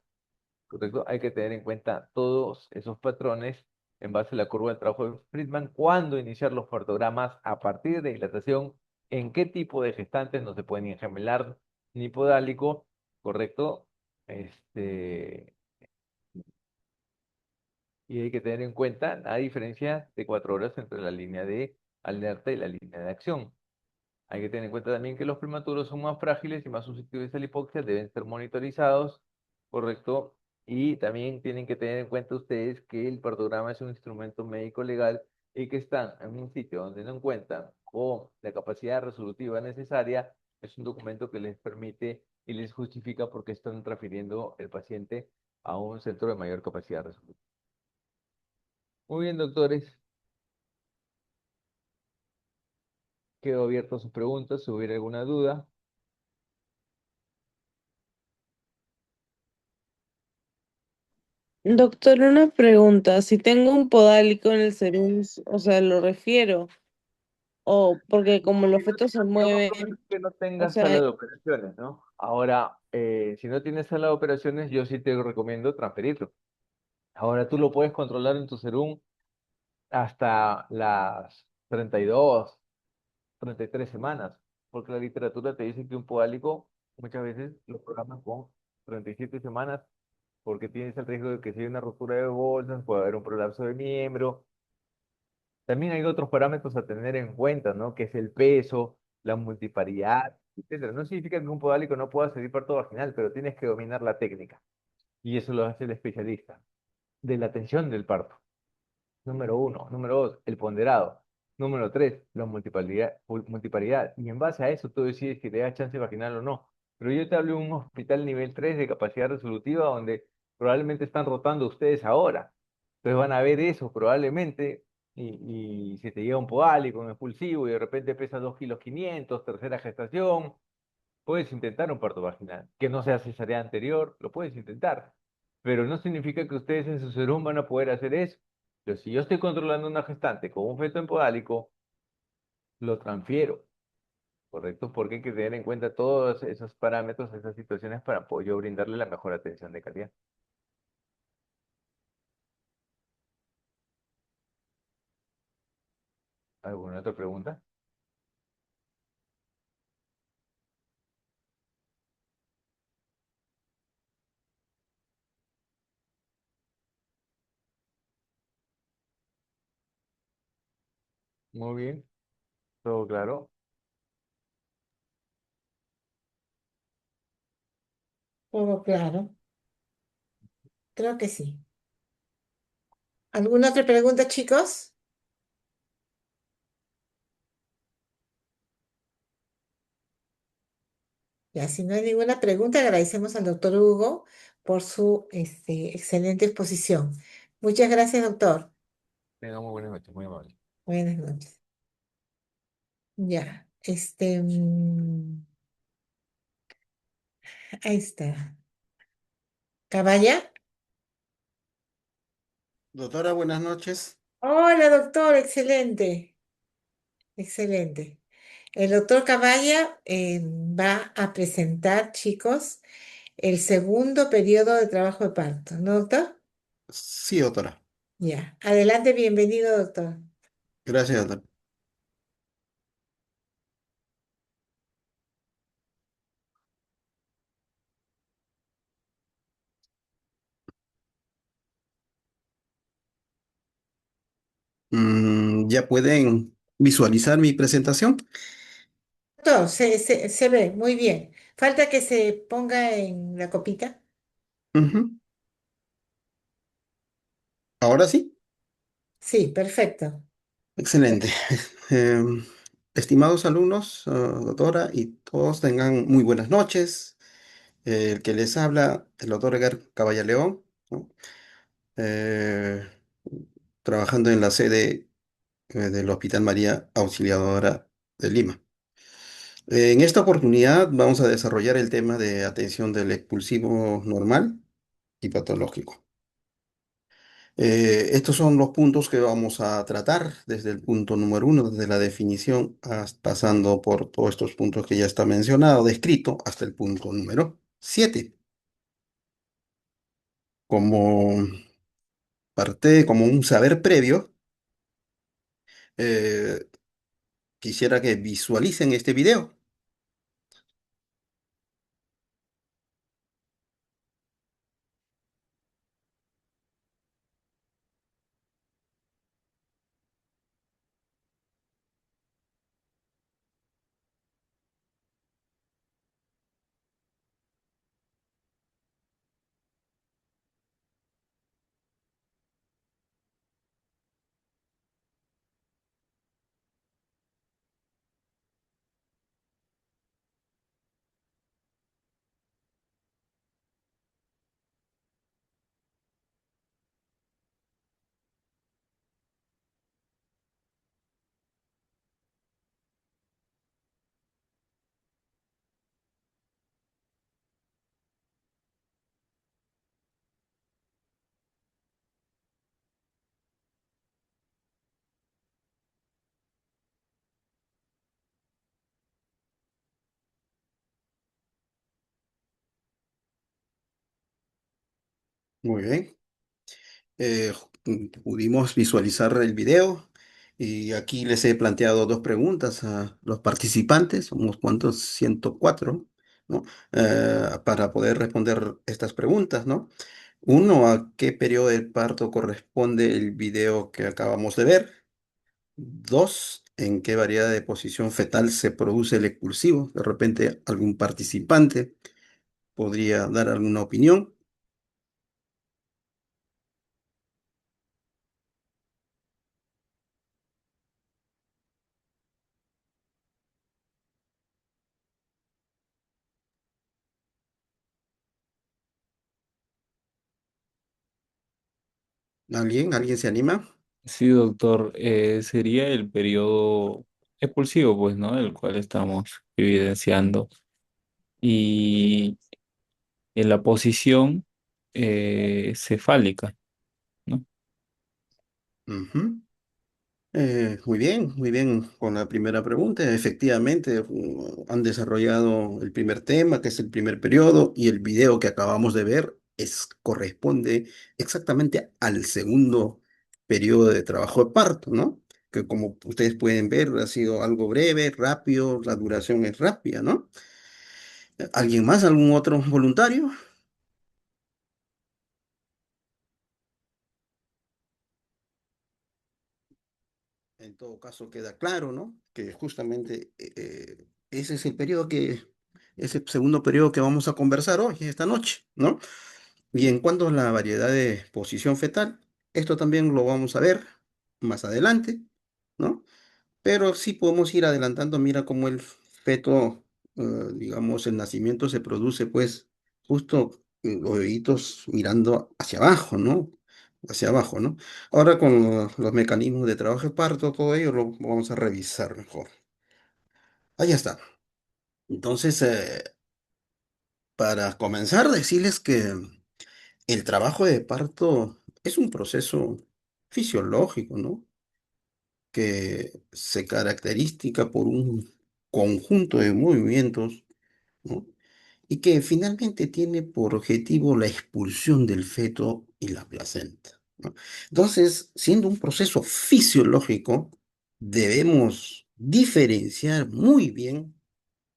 ¿correcto? Hay que tener en cuenta todos esos patrones en base a la curva del trabajo de Friedman, cuándo iniciar los partogramas a partir de dilatación, en qué tipo de gestantes no se pueden ni gemelar ni podálico, ¿correcto? Este, y hay que tener en cuenta la diferencia de 4 horas entre la línea de alerta y la línea de acción. Hay que tener en cuenta también que los prematuros son más frágiles y más susceptibles a la hipoxia, deben ser monitorizados, ¿correcto? Y también tienen que tener en cuenta ustedes que el partograma es un instrumento médico legal y que están en un sitio donde no cuentan con la capacidad resolutiva necesaria, es un documento que les permite y les justifica por qué están refiriendo el paciente a un centro de mayor capacidad resolutiva. Muy bien, doctores. Quedo abierto a sus preguntas, si hubiera alguna duda. Doctor, una pregunta. Si tengo un podálico en el cervix, o sea, lo refiero. O porque como los fetos se Lo más probable mueven, es que no o tengas sala sea, de operaciones, ¿no? Ahora, si no tienes sala de operaciones, yo sí te recomiendo transferirlo. Ahora tú lo puedes controlar en tu serum hasta las 32, 33 semanas, porque la literatura te dice que un podálico muchas veces lo programan con 37 semanas, porque tienes el riesgo de que si hay una ruptura de bolsas, puede haber un prolapso de miembro. También hay otros parámetros a tener en cuenta, ¿no? Que es el peso, la multiparidad, etcétera. No significa que un podálico no pueda servir parto vaginal, pero tienes que dominar la técnica. Y eso lo hace el especialista. De la atención del parto. Número uno. Número dos, el ponderado. Número tres, la multiparidad. Y en base a eso tú decides si le das chance vaginal o no. Pero yo te hablo de un hospital nivel 3 de capacidad resolutiva donde probablemente están rotando ustedes ahora. Entonces van a ver eso probablemente y si te llega un podálico, un expulsivo y de repente pesa 2,5 kilos, tercera gestación, puedes intentar un parto vaginal. Que no sea cesárea anterior, lo puedes intentar. Pero no significa que ustedes en su serum van a poder hacer eso. Pero si yo estoy controlando una gestante con un feto en podálico, lo transfiero, ¿correcto? Porque hay que tener en cuenta todos esos parámetros, esas situaciones para poder yo brindarle la mejor atención de calidad. ¿Alguna otra pregunta? Muy bien, todo claro. Todo claro. Creo que sí. ¿Alguna otra pregunta, chicos? Ya, si no hay ninguna pregunta, agradecemos al doctor Hugo por su excelente exposición. Muchas gracias, doctor. Tenga muy buenas noches, muy amable. Buenas noches. Ya, ahí está. ¿Caballa? Doctora, buenas noches. Hola, doctor, excelente, excelente. El doctor Caballa va a presentar, chicos, el segundo periodo de trabajo de parto, ¿no, doctor? Sí, doctora. Ya, adelante, bienvenido, doctor. Gracias, doctora. ¿Ya pueden visualizar mi presentación? Doctor, se ve muy bien. Falta que se ponga en la copita. Ujú. Ahora sí. Sí, perfecto. Excelente. Em, Estimados alumnos, doctora, y todos tengan muy buenas noches. El que les habla, el doctor Edgar Caballaleón, ¿no? Eh, Trabajando en la sede del Hospital María Auxiliadora de Lima. En esta oportunidad vamos a desarrollar el tema de atención del expulsivo normal y patológico. Estos son los puntos que vamos a tratar desde el punto número uno, desde la definición, pasando por todos estos puntos que ya está mencionado, descrito, hasta el punto número 7. Como parte, como un saber previo, eh, quisiera que visualicen este video. Muy bien. Pudimos visualizar el video y aquí les he planteado dos preguntas a los participantes, unos cuantos, 104, ¿no? Para poder responder estas preguntas, ¿no? Uno, ¿a qué periodo del parto corresponde el video que acabamos de ver? Dos, ¿en qué variedad de posición fetal se produce el expulsivo? De repente algún participante podría dar alguna opinión. ¿Alguien? ¿Alguien se anima? Sí, doctor, sería el periodo expulsivo, pues, ¿no? El cual estamos evidenciando. Y en la posición cefálica, ¿no? Ujú. Muy bien con la primera pregunta. Efectivamente, han desarrollado el primer tema, que es el primer periodo, y el video que acabamos de ver corresponde exactamente al segundo periodo de trabajo de parto, ¿no? Que como ustedes pueden ver, ha sido algo breve, rápido, la duración es rápida, ¿no? ¿Alguien más? ¿Algún otro voluntario? En todo caso, queda claro, ¿no? Que justamente ese es el periodo ese segundo periodo que vamos a conversar hoy, esta noche, ¿no? Y en cuanto a la variedad de posición fetal, esto también lo vamos a ver más adelante, ¿no? Pero sí podemos ir adelantando, mira cómo el feto, digamos, el nacimiento se produce, pues, justo los deditos mirando hacia abajo, ¿no? Hacia abajo, ¿no? Ahora con los mecanismos de trabajo de parto, todo ello lo vamos a revisar mejor. Ahí está. Entonces, para comenzar, decirles que el trabajo de parto es un proceso fisiológico, ¿no? Que se caracteriza por un conjunto de movimientos, ¿no? Y que finalmente tiene por objetivo la expulsión del feto y la placenta, ¿no? Entonces, siendo un proceso fisiológico, debemos diferenciar muy bien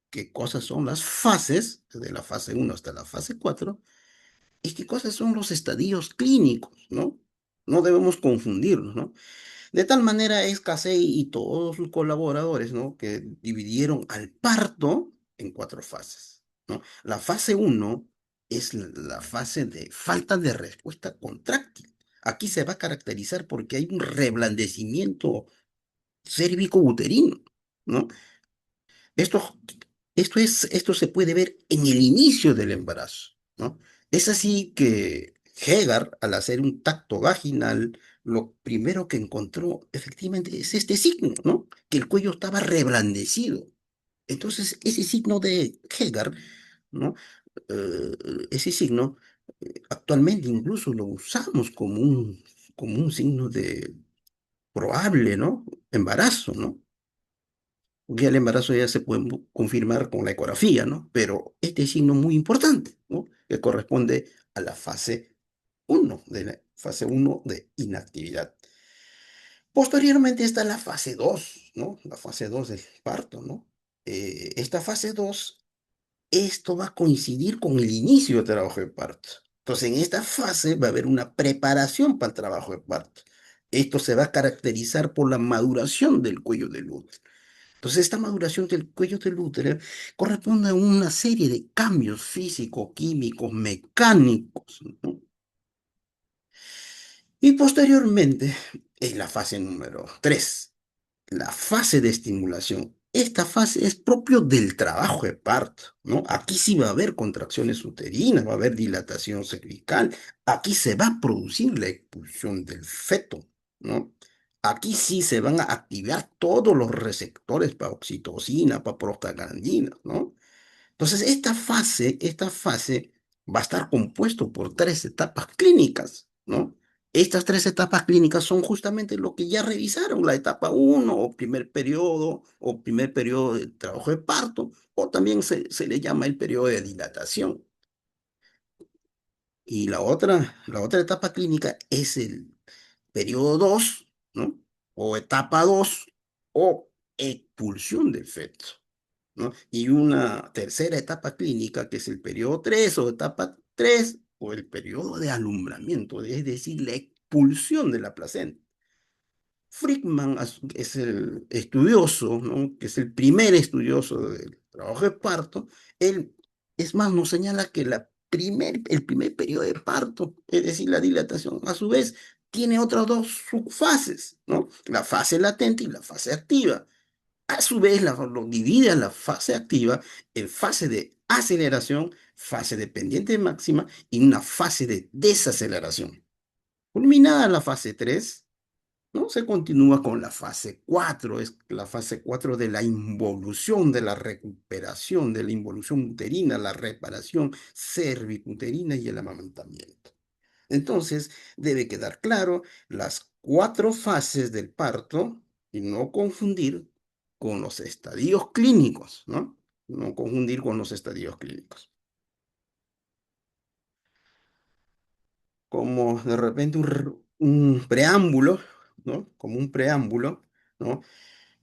qué cosas son las fases, desde la fase uno hasta la fase 4 y qué cosas son los estadios clínicos, ¿no? No debemos confundirnos, ¿no? De tal manera es Casey y todos sus colaboradores, ¿no? Que dividieron al parto en cuatro fases, ¿no? La fase uno es la fase de falta de respuesta contráctil. Aquí se va a caracterizar porque hay un reblandecimiento cérvico-uterino, ¿no? Esto, esto se puede ver en el inicio del embarazo, ¿no? Es así que Hegar, al hacer un tacto vaginal, lo primero que encontró efectivamente es este signo, ¿no? Que el cuello estaba reblandecido. Entonces, ese signo de Hegar, ¿no? Ese signo actualmente incluso lo usamos como un signo de probable, ¿no? Embarazo, ¿no? Porque el embarazo ya se puede confirmar con la ecografía, ¿no? Pero este signo muy importante, ¿no? Que corresponde a la fase uno de inactividad. Posteriormente está la fase 2, ¿no? La fase 2 del parto, ¿no? Esta fase 2, esto va a coincidir con el inicio del trabajo de parto. Entonces, en esta fase va a haber una preparación para el trabajo de parto. Esto se va a caracterizar por la maduración del cuello del útero. Entonces, esta maduración del cuello del útero corresponde a una serie de cambios físicos, químicos, mecánicos, ¿no? Y posteriormente, en la fase número 3, la fase de estimulación. Esta fase es propio del trabajo de parto, ¿no? Aquí sí va a haber contracciones uterinas, va a haber dilatación cervical, aquí se va a producir la expulsión del feto, ¿no? Aquí sí se van a activar todos los receptores para oxitocina, para prostaglandina, ¿no? Entonces, esta fase va a estar compuesto por tres etapas clínicas, ¿no? Estas tres etapas clínicas son justamente lo que ya revisaron, la etapa uno o primer periodo de trabajo de parto, o también se le llama el periodo de dilatación. Y la otra etapa clínica es el periodo 2, ¿no? O etapa 2 o expulsión del feto, ¿no? Y una tercera etapa clínica, que es el periodo 3 o etapa 3 o el periodo de alumbramiento, es decir, la expulsión de la placenta. Friedman es el estudioso, ¿no? Que es el primer estudioso del trabajo de parto. Él, es más, nos señala que el primer periodo de parto, es decir, la dilatación, a su vez, tiene otras dos subfases, ¿no? La fase latente y la fase activa. A su vez, lo divide a la fase activa en fase de aceleración, fase de pendiente máxima y una fase de desaceleración. Culminada la fase 3, ¿no? Se continúa con la fase 4, es la fase 4 de la involución, de la recuperación, de la involución uterina, la reparación cervicuterina y el amamantamiento. Entonces, debe quedar claro las cuatro fases del parto y no confundir con los estadios clínicos, ¿no? No confundir con los estadios clínicos. Como de repente un preámbulo, ¿no? Como un preámbulo, ¿no?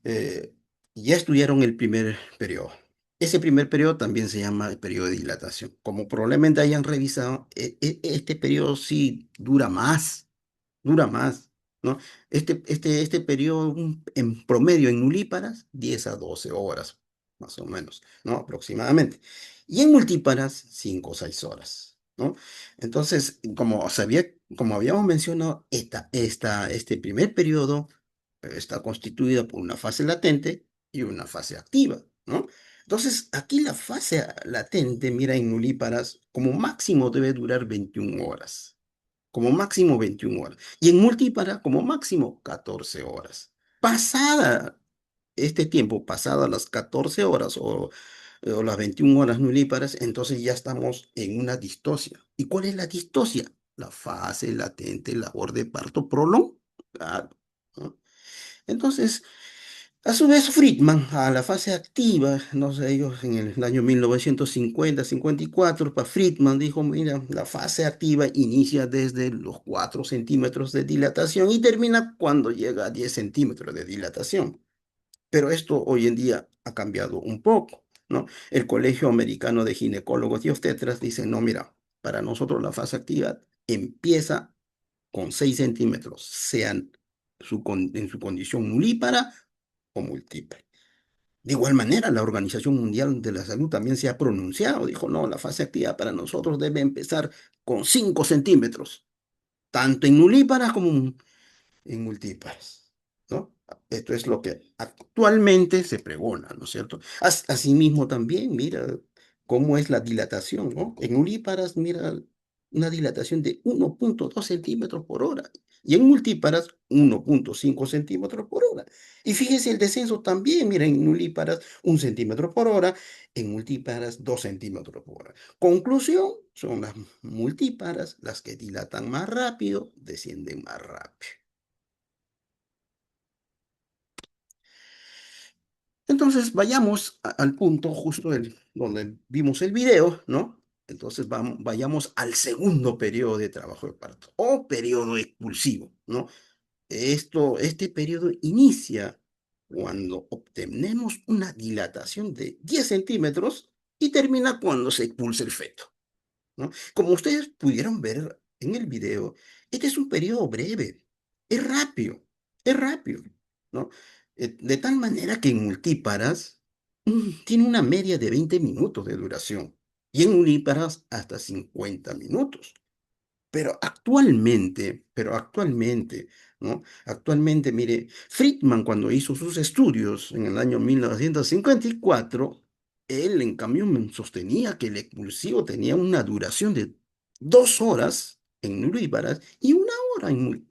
Eh, ya estudiaron el primer periodo. Ese primer periodo también se llama el periodo de dilatación. Como probablemente hayan revisado, este periodo sí dura más, ¿no? Este periodo en promedio en nulíparas, 10 a 12 horas, más o menos, ¿no? Aproximadamente. Y en multíparas, 5 o 6 horas, ¿no? Entonces, como habíamos mencionado, este primer periodo está constituido por una fase latente y una fase activa, ¿no? Entonces, aquí la fase latente, mira, en nulíparas, como máximo debe durar 21 horas, como máximo 21 horas. Y en multípara, como máximo 14 horas. Pasada este tiempo, pasadas las 14 horas o las 21 horas nulíparas, entonces ya estamos en una distosia. ¿Y cuál es la distosia? La fase latente, labor de parto prolongado, ¿no? Entonces, a su vez, Friedman, a la fase activa, no sé, ellos en el año 1950-54, para Friedman dijo, mira, la fase activa inicia desde los 4 centímetros de dilatación y termina cuando llega a 10 centímetros de dilatación. Pero esto hoy en día ha cambiado un poco, ¿no? El Colegio Americano de Ginecólogos y Obstetras dice, no, mira, para nosotros la fase activa empieza con 6 centímetros, sean en su condición nulípara o múltiple. De igual manera, la Organización Mundial de la Salud también se ha pronunciado, dijo, no, la fase activa para nosotros debe empezar con 5 centímetros, tanto en nulíparas como en multíparas, ¿no? Esto es lo que actualmente se pregona, ¿no es cierto? Asimismo también, mira cómo es la dilatación, ¿no? En nulíparas, mira, una dilatación de 1,2 centímetros por hora. y en multíparas 1,5 centímetros por hora. Y fíjese el descenso también, miren, en nulíparas 1 centímetro por hora, en multíparas 2 centímetros por hora. Conclusión, son las multíparas las que dilatan más rápido, descienden más rápido. Entonces, vayamos al punto justo donde vimos el video, ¿no? Entonces, vayamos al segundo periodo de trabajo de parto o periodo expulsivo, ¿no? Este periodo inicia cuando obtenemos una dilatación de 10 centímetros y termina cuando se expulsa el feto, ¿no? Como ustedes pudieron ver en el video, este es un periodo breve, es rápido, es rápido, ¿no? De tal manera que en multíparas tiene una media de 20 minutos de duración y en uníparas hasta 50 minutos. Pero actualmente, ¿no? Actualmente, mire, Friedman cuando hizo sus estudios en el año 1954, él en cambio sostenía que el expulsivo tenía una duración de 2 horas en nulíparas y 1 hora en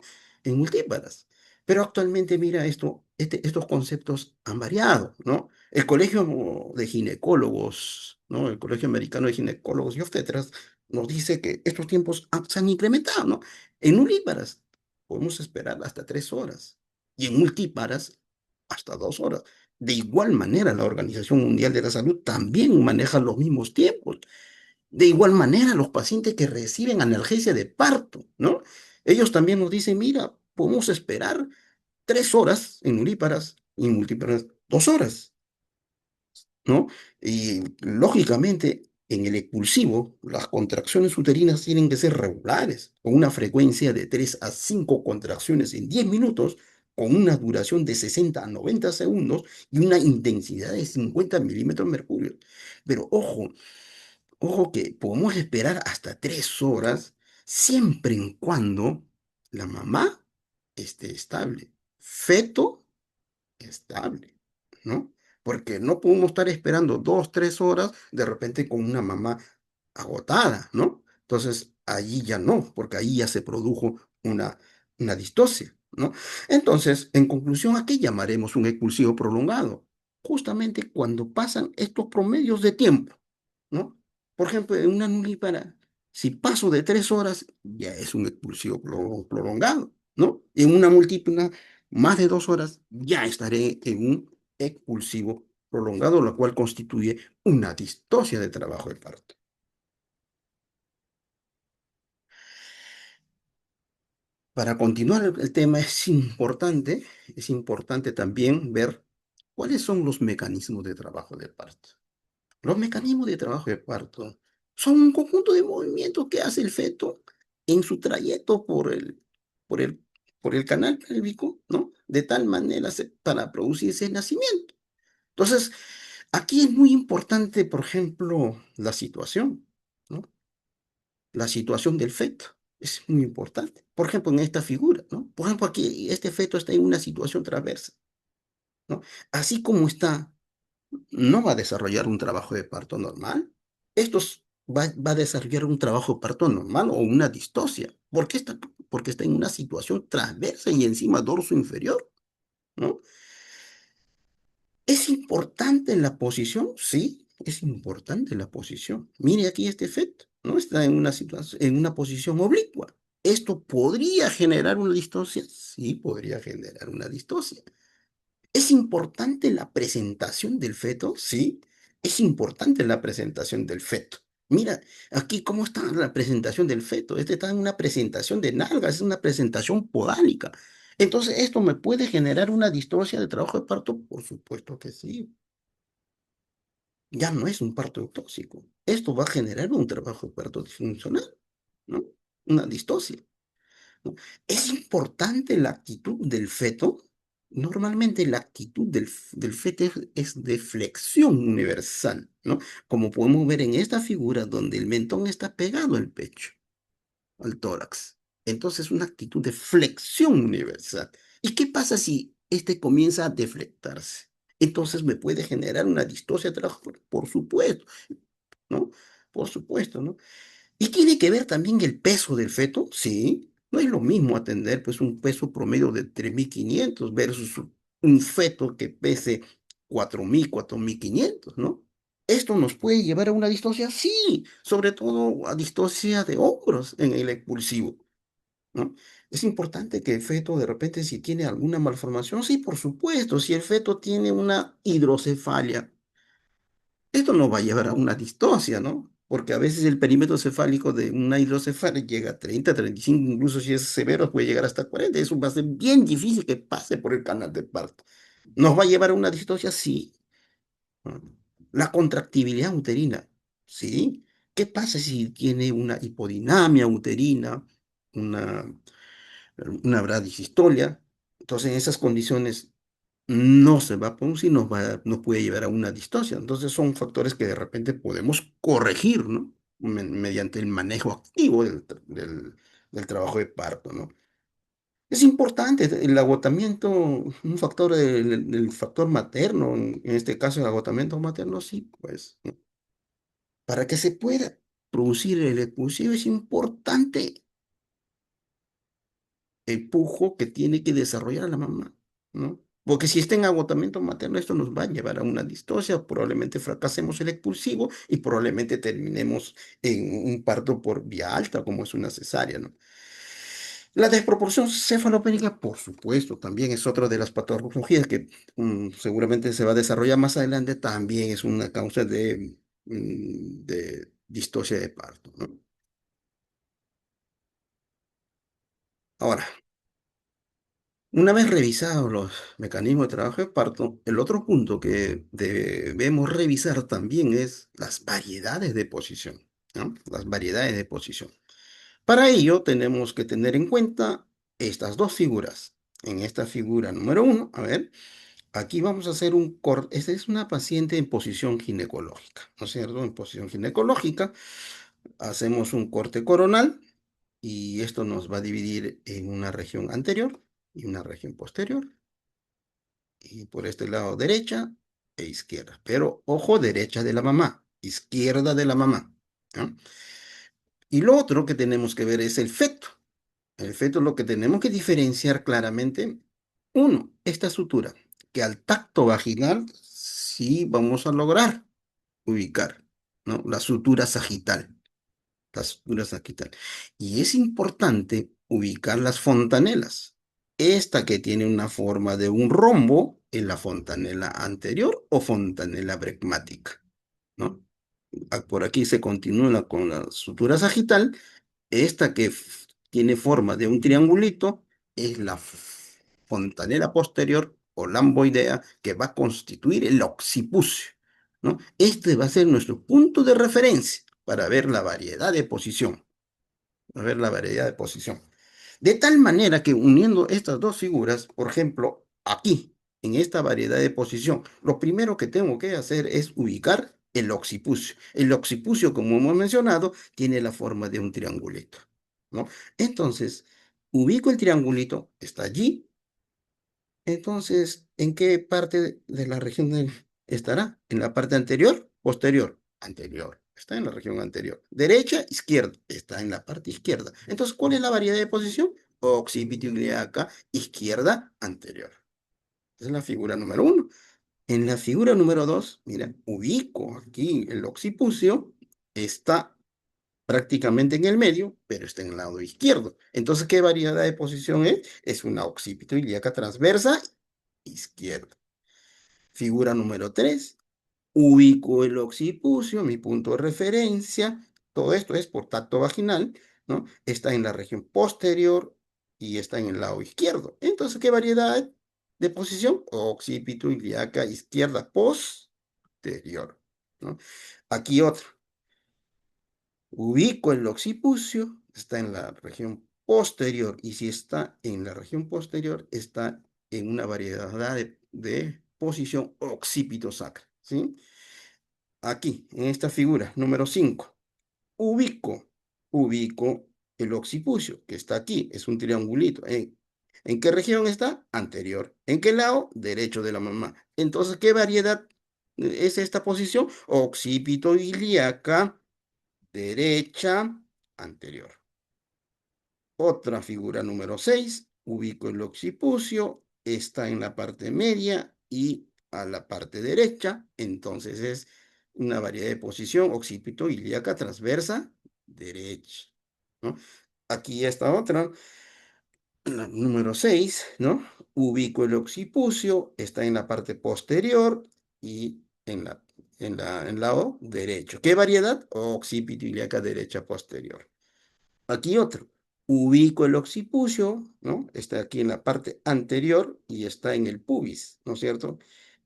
multíparas. Pero actualmente, mira, estos conceptos han variado, ¿no? El Colegio de Ginecólogos, ¿no? El Colegio Americano de Ginecólogos y Obstetras nos dice que estos tiempos se han incrementado, ¿no? En nulíparas podemos esperar hasta 3 horas y en multíparas hasta 2 horas. De igual manera, la Organización Mundial de la Salud también maneja los mismos tiempos. De igual manera, los pacientes que reciben analgesia de parto, ¿no? Ellos también nos dicen, mira, podemos esperar 3 horas en nulíparas y en multíparas 2 horas, ¿no? Y lógicamente, en el expulsivo, las contracciones uterinas tienen que ser regulares, con una frecuencia de 3 a 5 contracciones en 10 minutos, con una duración de 60 a 90 segundos y una intensidad de 50 milímetros de mercurio. Pero ojo, ojo que podemos esperar hasta 3 horas siempre en cuando la mamá esté estable. Feto estable, ¿no? Porque no podemos estar esperando 2, 3 horas de repente con una mamá agotada, ¿no? Entonces, allí ya no, porque ahí ya se produjo una distosia, ¿no? Entonces, en conclusión, ¿a qué llamaremos un expulsivo prolongado? Justamente cuando pasan estos promedios de tiempo, ¿no? Por ejemplo, en una nulípara, si paso de 3 horas, ya es un expulsivo prolongado, ¿no? En una múltipla, más de 2 horas, ya estaré en un expulsivo prolongado, lo cual constituye una distosia de trabajo de parto. Para continuar el tema, es importante también ver cuáles son los mecanismos de trabajo del parto. Los mecanismos de trabajo de parto son un conjunto de movimientos que hace el feto en su trayecto por el, por el canal pélvico, ¿no? De tal manera para producirse el nacimiento. Entonces, aquí es muy importante, por ejemplo, la situación, ¿no? La situación del feto es muy importante. Por ejemplo, en esta figura, ¿no? Por ejemplo, aquí este feto está en una situación transversa, ¿no? Así como está, no va a desarrollar un trabajo de parto normal. Va a desarrollar un trabajo de parto normal o una distosia. Porque está en una situación transversa y encima dorso inferior, ¿no? ¿Es importante la posición? Sí, es importante la posición. Mire aquí este efecto, ¿no? Está en una situación, en una posición oblicua. ¿Esto podría generar una distosia? Sí, podría generar una distosia. ¿Es importante la presentación del feto? Sí, es importante la presentación del feto. Mira, aquí cómo está la presentación del feto. Este está en una presentación de nalgas, es una presentación podálica. Entonces, ¿esto me puede generar una distosia de trabajo de parto? Por supuesto que sí. Ya no es un parto tóxico. Esto va a generar un trabajo de parto disfuncional, ¿no? Una distosia, ¿no? Es importante la actitud del feto. Normalmente la actitud del feto es de flexión universal, ¿no? Como podemos ver en esta figura donde el mentón está pegado al pecho, al tórax. Entonces, una actitud de flexión universal. ¿Y qué pasa si este comienza a deflectarse? Entonces me puede generar una distosia trabajo, por supuesto, ¿no? Por supuesto, ¿no? ¿Y tiene que ver también el peso del feto? Sí. No es lo mismo atender pues un peso promedio de 3.500 versus un feto que pese 4.000, 4.500, ¿no? ¿Esto nos puede llevar a una distocia? Sí, sobre todo a distocia de hombros en el expulsivo, ¿no? Es importante que el feto de repente si tiene alguna malformación, sí, por supuesto, si el feto tiene una hidrocefalia, esto nos va a llevar a una distocia, ¿no? Porque a veces el perímetro cefálico de una hidrocefalia llega a 30, 35, incluso si es severo puede llegar hasta 40. Eso va a ser bien difícil que pase por el canal de parto. ¿Nos va a llevar a una distocia? Sí. ¿No? La contractibilidad uterina, ¿sí? ¿Qué pasa si tiene una hipodinamia uterina, una, una bradisistolia? Entonces, en esas condiciones no se va a producir, nos puede llevar a una distocia. Entonces son factores que de repente podemos corregir, ¿no? Mediante el manejo activo del trabajo de parto, ¿no? Es importante el agotamiento, un factor del factor materno, en este caso el agotamiento materno, sí, pues, ¿no? Para que se pueda producir el expulsivo es importante el pujo que tiene que desarrollar la mamá, ¿no? Porque si está en agotamiento materno, esto nos va a llevar a una distocia, probablemente fracasemos el expulsivo y probablemente terminemos en un parto por vía alta, como es una cesárea, ¿no? La desproporción cefalopénica, por supuesto, también es otra de las patologías que seguramente se va a desarrollar más adelante, también es una causa de distocia de parto, ¿no? Ahora, una vez revisados los mecanismos de trabajo de parto, el otro punto que debemos revisar también es las variedades de posición, ¿no? Las variedades de posición. Para ello tenemos que tener en cuenta estas dos figuras. En esta figura número uno, a ver, aquí vamos a hacer un corte. Esta es una paciente en posición ginecológica, ¿no es cierto? En posición ginecológica hacemos un corte coronal y esto nos va a dividir en una región anterior y una región posterior. Y por este lado derecha e izquierda. Pero ojo, derecha de la mamá, izquierda de la mamá, ¿no? Y lo otro que tenemos que ver es el feto. El feto es lo que tenemos que diferenciar claramente. Uno, esta sutura, que al tacto vaginal sí vamos a lograr ubicar, ¿no? La sutura sagital. Las duras aquí tal. Y es importante ubicar las fontanelas. Esta que tiene una forma de un rombo es la fontanela anterior o fontanela bregmática, ¿no? Por aquí se continúa con la sutura sagital. Esta que tiene forma de un triangulito es la fontanela posterior o lamboidea que va a constituir el occipucio, ¿no? Este va a ser nuestro punto de referencia para ver la variedad de posición, para ver la variedad de posición. De tal manera que uniendo estas dos figuras, por ejemplo, aquí, en esta variedad de posición, lo primero que tengo que hacer es ubicar el occipucio. El occipucio, como hemos mencionado, tiene la forma de un triangulito, ¿no? Entonces, ubico el triangulito, está allí. Entonces, ¿en qué parte de la región estará? ¿En la parte anterior? Posterior. Anterior. Está en la región anterior. Derecha, izquierda. Está en la parte izquierda. Entonces, ¿cuál es la variedad de posición? Occipito ilíaca, izquierda, anterior. Esa es la figura número uno. En la figura número dos, mira, ubico aquí el occipucio. Está prácticamente en el medio, pero está en el lado izquierdo. Entonces, ¿qué variedad de posición es? Es una occipito ilíaca transversa izquierda. Figura número 3. Ubico el occipucio, mi punto de referencia. Todo esto es por tacto vaginal, ¿no? Está en la región posterior y está en el lado izquierdo. Entonces, ¿qué variedad de posición? Occipito ilíaca izquierda posterior, ¿no? Aquí otro. Ubico el occipucio, está en la región posterior, y si está en la región posterior, está en una variedad de posición occipito-sacra, ¿sí? Aquí, en esta figura, número 5, ubico, ubico el occipucio, que está aquí, es un triangulito. ¿En qué región está? Anterior. ¿En qué lado? Derecho de la mamá. Entonces, ¿qué variedad es esta posición? Occipito ilíaca derecha anterior. Otra figura número 6, ubico el occipucio, está en la parte media y a la parte derecha, entonces es una variedad de posición, occipito ilíaca transversa, derecha, ¿no? Aquí está otra, la número 6, ¿no? Ubico el occipucio, está en la parte posterior y en lado derecho. ¿Qué variedad? Occipito ilíaca derecha posterior. Aquí otro. Ubico el occipucio, ¿no? Está aquí en la parte anterior y está en el pubis, ¿no es cierto?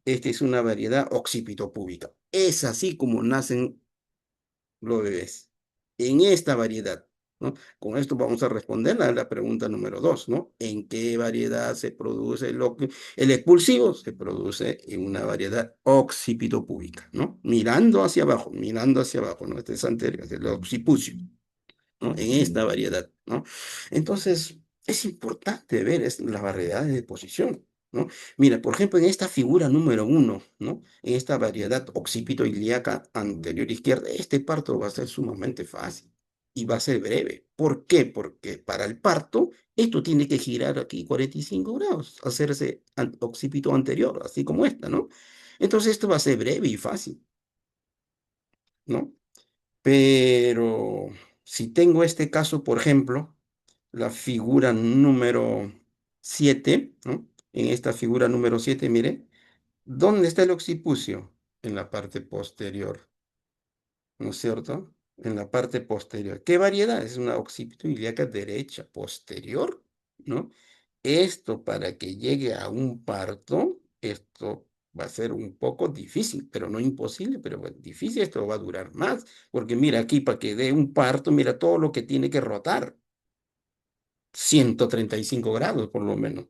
Esta es una variedad occipitopúbica. Es así como nacen los bebés, en esta variedad, ¿no? Con esto vamos a responder a la pregunta número 2, ¿no? ¿En qué variedad se produce el expulsivo? Se produce en una variedad occipitopúbica, ¿no? Mirando hacia abajo, ¿no? Este es anterior, es el occipucio, ¿no? En esta variedad, ¿no? Entonces, es importante ver las variedades de posición, ¿no? Mira, por ejemplo, en esta figura número 1, ¿no? En esta variedad occipito-ilíaca anterior izquierda, este parto va a ser sumamente fácil y va a ser breve. ¿Por qué? Porque para el parto, esto tiene que girar aquí 45 grados, hacerse occipito anterior, así como esta, ¿no? Entonces, esto va a ser breve y fácil, ¿no? Pero si tengo este caso, por ejemplo, la figura número 7, ¿no? En esta figura número 7, mire, ¿dónde está el occipucio? En la parte posterior, ¿no es cierto? En la parte posterior. ¿Qué variedad? Es una occipito ilíaca derecha posterior, ¿no? Esto para que llegue a un parto, esto va a ser un poco difícil, pero no imposible, pero difícil, esto va a durar más, porque mira aquí, para que dé un parto, mira todo lo que tiene que rotar, 135 grados por lo menos.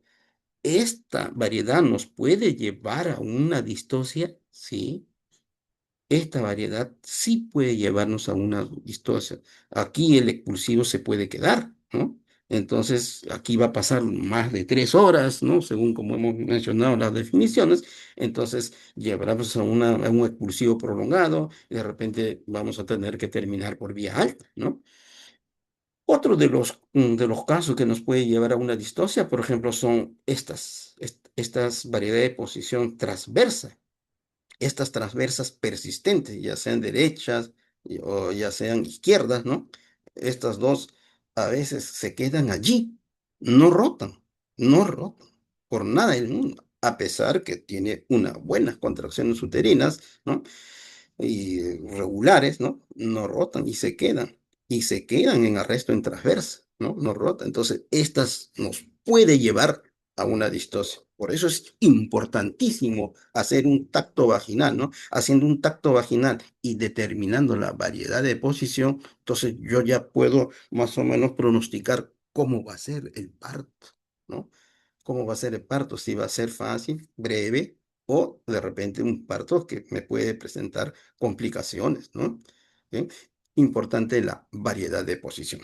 Esta variedad nos puede llevar a una distocia, sí. Esta variedad sí puede llevarnos a una distocia. Aquí el expulsivo se puede quedar, ¿no? Entonces, aquí va a pasar más de 3 horas, ¿no? Según como hemos mencionado las definiciones. Entonces, llevaremos a un expulsivo prolongado y de repente vamos a tener que terminar por vía alta, ¿no? Otro de los casos que nos puede llevar a una distocia, por ejemplo, son estas variedades de posición transversa, estas transversas persistentes, ya sean derechas o ya sean izquierdas, ¿no? Estas dos a veces se quedan allí, no rotan, no rotan por nada del mundo, a pesar que tiene unas buenas contracciones uterinas, ¿no? Y regulares, ¿no? No rotan y se quedan en arresto en transversa, ¿no? No rotan. Entonces, estas nos puede llevar a una distosia. Por eso es importantísimo hacer un tacto vaginal, ¿no? Haciendo un tacto vaginal y determinando la variedad de posición, entonces yo ya puedo más o menos pronosticar cómo va a ser el parto, ¿no? Cómo va a ser el parto, si va a ser fácil, breve o de repente un parto que me puede presentar complicaciones, ¿no? ¿Bien? Importante la variedad de posición.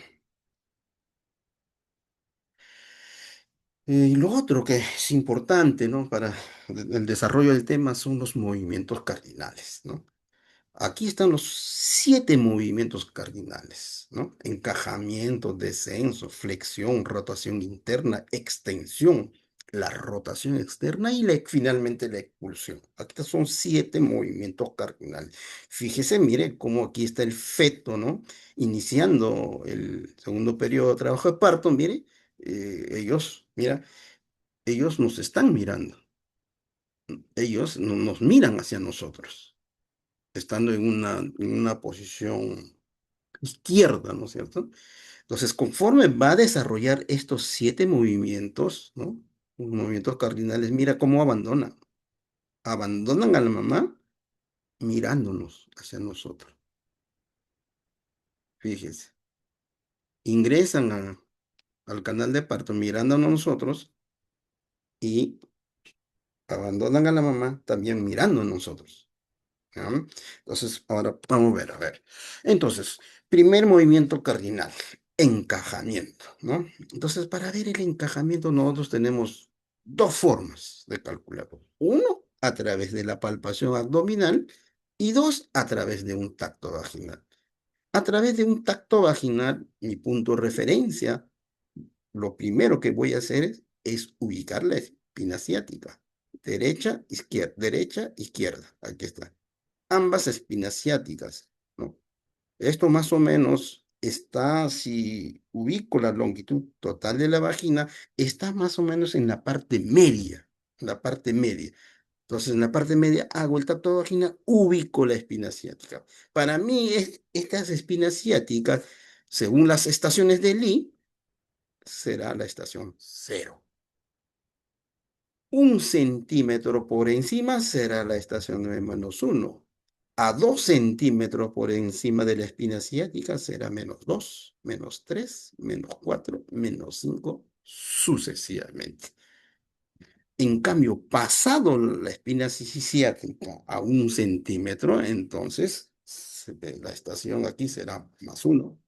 Y lo otro que es importante, ¿no? Para el desarrollo del tema son los movimientos cardinales, ¿no? Aquí están los 7 movimientos cardinales, ¿no? Encajamiento, descenso, flexión, rotación interna, extensión, la rotación externa y finalmente la expulsión. Aquí son 7 movimientos cardinales. Fíjese, mire cómo aquí está el feto, ¿no? Iniciando el segundo periodo de trabajo de parto, mire, mira, ellos nos están mirando, ellos nos miran hacia nosotros estando en una posición izquierda, ¿no es cierto? Entonces, conforme va a desarrollar estos 7 movimientos, ¿no? Los movimientos cardinales, mira cómo abandonan. Abandonan a la mamá mirándonos hacia nosotros. Fíjese. Ingresan al canal de parto mirándonos a nosotros y abandonan a la mamá también mirando a nosotros. ¿Ya? Entonces, ahora vamos a ver. Entonces, primer movimiento cardinal, encajamiento, ¿no? Entonces, para ver el encajamiento, nosotros tenemos 2 formas de calcularlo. Uno, a través de la palpación abdominal y 2, a través de un tacto vaginal. A través de un tacto vaginal, mi punto de referencia lo primero que voy a hacer es ubicar la espina ciática. Derecha, izquierda. Aquí está. Ambas espinas ciáticas, ¿no? Esto más o menos está, si ubico la longitud total de la vagina, está más o menos en la parte media. Entonces, en la parte media hago el tacto de vagina, ubico la espina ciática. Para mí, estas espinas ciáticas, según las estaciones de Lee, será la estación cero. 1 centímetro por encima será la estación 9 - 1. A 2 centímetros por encima de la espina ciática será -2, -3, -4, -5, sucesivamente. En cambio, pasado la espina ciática a 1 centímetro, entonces la estación aquí será +1.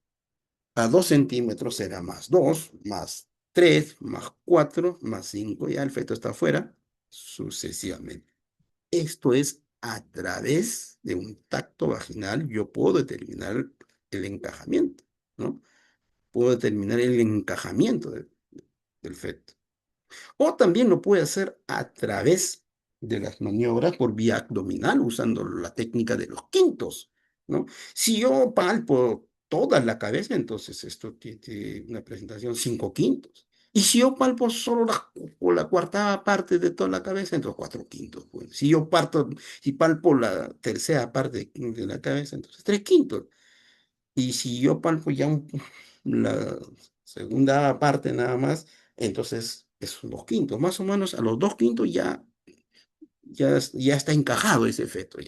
A 2 centímetros será +2, +3, +4, +5, ya el feto está afuera, sucesivamente. Esto es a través de un tacto vaginal, yo puedo determinar el encajamiento, ¿no? Puedo determinar el encajamiento del feto. O también lo puede hacer a través de las maniobras por vía abdominal, usando la técnica de los quintos, ¿no? Si yo palpo toda la cabeza, entonces esto tiene una presentación 5 quintos. Y si yo palpo solo la cuarta parte de toda la cabeza, entonces 4 quintos. Pues. Si palpo la tercera parte de la cabeza, entonces 3 quintos. Y si yo palpo ya la segunda parte nada más, entonces es 2 quintos. Más o menos a los 2 quintos ya está encajado ese efecto.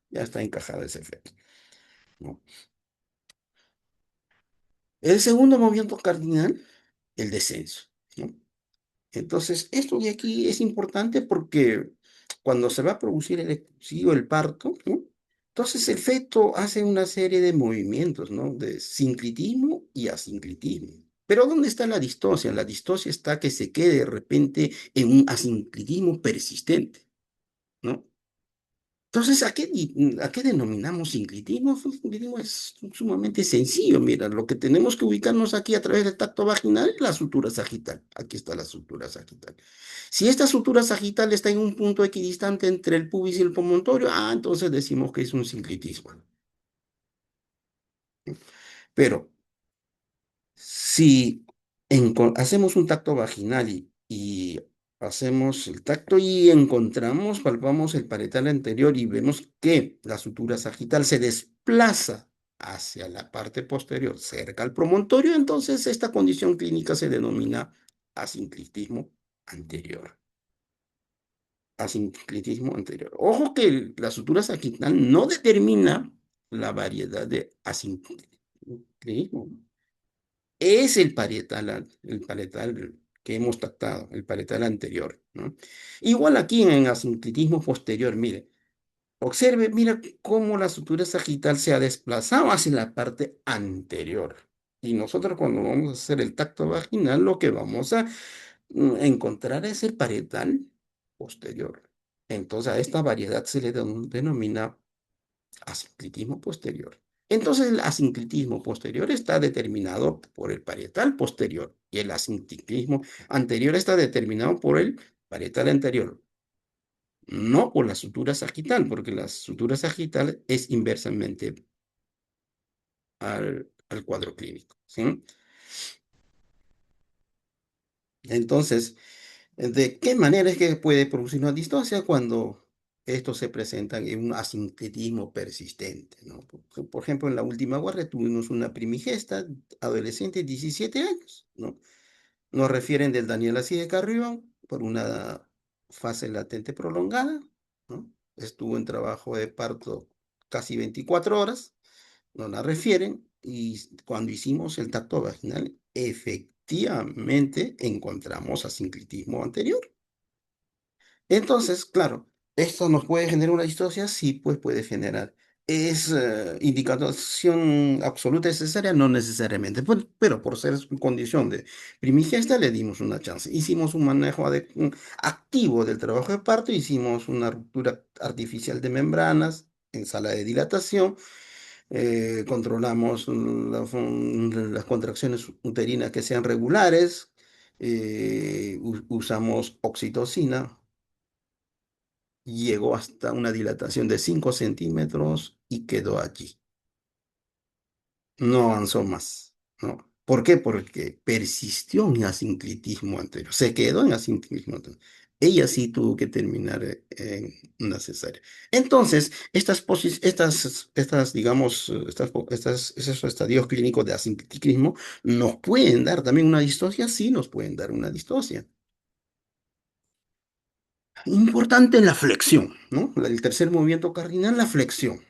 Ya está encajado ese efecto, ¿no? El segundo movimiento cardinal, el descenso, ¿no? Entonces, esto de aquí es importante porque cuando se va a producir el eclosivo, el parto, ¿no? Entonces el feto hace una serie de movimientos, ¿no? De sinclitismo y asinclitismo. Pero ¿dónde está la distosia? La distosia está que se quede de repente en un asinclitismo persistente, ¿no? Entonces, ¿a qué denominamos sinclitismo? El sinclitismo es sumamente sencillo. Mira, lo que tenemos que ubicarnos aquí a través del tacto vaginal es la sutura sagital. Aquí está la sutura sagital. Si esta sutura sagital está en un punto equidistante entre el pubis y el promontorio, entonces decimos que es un sinclitismo. Pero si hacemos un tacto vaginal y hacemos el tacto y palpamos el parietal anterior y vemos que la sutura sagital se desplaza hacia la parte posterior, cerca al promontorio, entonces esta condición clínica se denomina asinclitismo anterior. Asinclitismo anterior. Ojo que la sutura sagital no determina la variedad de asinclitismo. Es el parietal que hemos tratado, el parietal anterior, ¿no? Igual aquí en asinclitismo posterior, mire, observe, mira cómo la sutura sagital se ha desplazado hacia la parte anterior. Y nosotros cuando vamos a hacer el tacto vaginal, lo que vamos a encontrar es el parietal posterior. Entonces a esta variedad se le denomina asinclitismo posterior. Entonces el asinclitismo posterior está determinado por el parietal posterior y el asinclitismo anterior está determinado por el parietal anterior, no por la sutura sagital, porque la sutura sagital es inversamente al cuadro clínico, ¿sí? Entonces, ¿de qué manera es que puede producir una distosia cuando estos se presentan en un asincretismo persistente, ¿no? Por ejemplo, en la última guardia tuvimos una primigesta, adolescente de 17 años, ¿no? Nos refieren del Daniel así de Carrión por una fase latente prolongada, ¿no? Estuvo en trabajo de parto casi 24 horas, nos la refieren y cuando hicimos el tacto vaginal, efectivamente encontramos asinclitismo anterior. Entonces, claro, ¿esto nos puede generar una distosia? Sí, pues puede generar. ¿Es indicación absoluta necesaria? No necesariamente, pero por ser su condición de primigesta le dimos una chance. Hicimos un manejo activo del trabajo de parto, hicimos una ruptura artificial de membranas en sala de dilatación, controlamos las contracciones uterinas que sean regulares, usamos oxitocina, llegó hasta una dilatación de 5 centímetros y quedó allí. No avanzó más, ¿no? ¿Por qué? Porque persistió en asinclitismo anterior, se quedó en asinclitismo anterior. Ella sí tuvo que terminar en una cesárea. Entonces, digamos, esos estadios clínicos de asinclitismo nos pueden dar también una distocia, sí nos pueden dar una distocia. Importante la flexión, ¿no? El tercer movimiento cardinal, la flexión,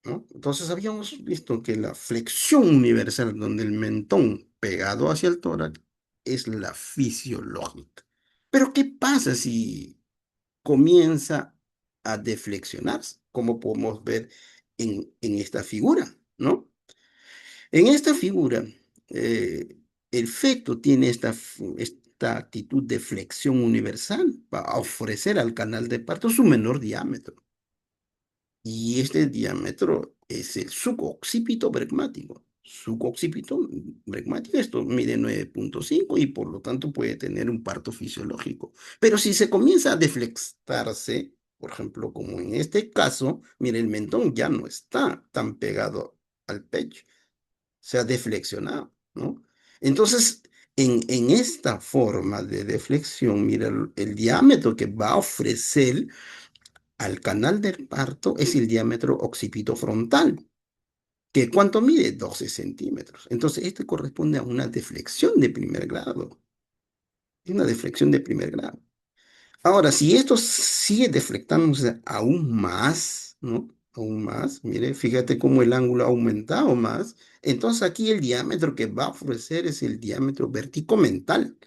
¿no? Entonces habíamos visto que la flexión universal, donde el mentón pegado hacia el tórax, es la fisiológica. Pero ¿qué pasa si comienza a deflexionarse? Como podemos ver en esta figura, ¿no? En esta figura, el feto tiene esta actitud de flexión universal para ofrecer al canal de parto su menor diámetro. Y este diámetro es el suboccipito bregmático. Suboccipito bregmático, esto mide 9,5 y por lo tanto puede tener un parto fisiológico. Pero si se comienza a deflexarse, por ejemplo, como en este caso, mire, el mentón ya no está tan pegado al pecho, se ha deflexionado, ¿no? Entonces, en esta forma de deflexión, mira, el diámetro que va a ofrecer al canal del parto es el diámetro occipito frontal, que ¿cuánto mide? 12 centímetros. Entonces, esto corresponde a una deflexión de primer grado. Es una deflexión de primer grado. Ahora, si esto sigue deflectándose aún más, ¿no? Aún más, mire, fíjate cómo el ángulo ha aumentado más. Entonces aquí el diámetro que va a ofrecer es el diámetro verticomental.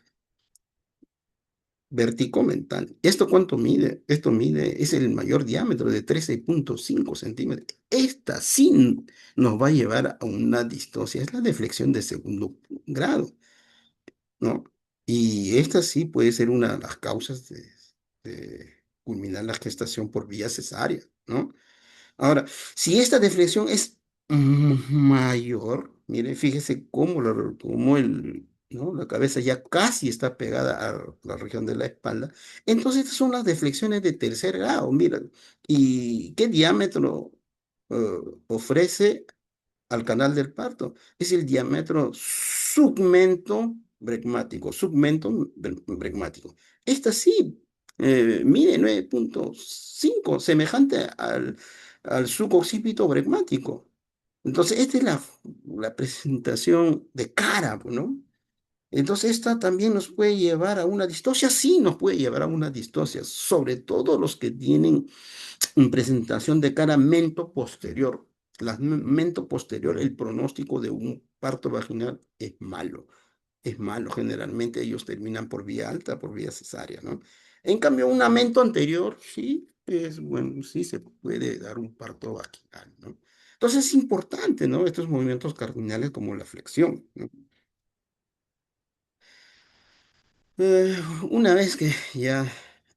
Verticomental. ¿Esto cuánto mide? Esto mide, es el mayor diámetro de 13,5 centímetros. Esta sí nos va a llevar a una distosia, es la deflexión de segundo grado, ¿no? Y esta sí puede ser una de las causas de culminar la gestación por vía cesárea, ¿no? Ahora, si esta deflexión es mayor, mire, fíjese ¿no? La cabeza ya casi está pegada a la región de la espalda. Entonces, estas son las deflexiones de tercer grado, mira. ¿Y qué diámetro eh, ofrece al canal del parto? Es el diámetro segmento bregmático. Esta sí mide 9,5, semejante al suboccipito bregmático. Entonces, esta es la presentación de cara, pues, ¿no? Entonces, esta también nos puede llevar a una distosia, sí nos puede llevar a una distosia, sobre todo los que tienen en presentación de cara mento posterior. Mento posterior, el pronóstico de un parto vaginal es malo. Es malo, generalmente ellos terminan por vía alta, por vía cesárea, ¿no? En cambio, un mento anterior, sí, es bueno, sí se puede dar un parto vaginal, ¿no? Entonces es importante, ¿no? Estos movimientos cardinales como la flexión, ¿no? Eh, una vez que ya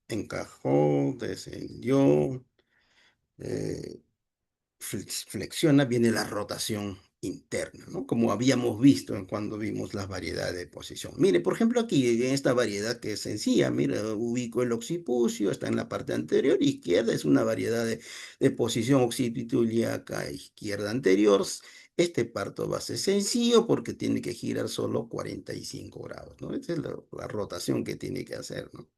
encajó, descendió, eh, flexiona, viene la rotación interna, ¿no? Como habíamos visto cuando vimos las variedades de posición. Mire, por ejemplo, aquí en esta variedad que es sencilla, mira, ubico el occipucio, está en la parte anterior izquierda, es una variedad de posición occipito ilíaca izquierda anterior. Este parto va a ser sencillo porque tiene que girar solo 45 grados, ¿no? Esta es la rotación que tiene que hacer, ¿no?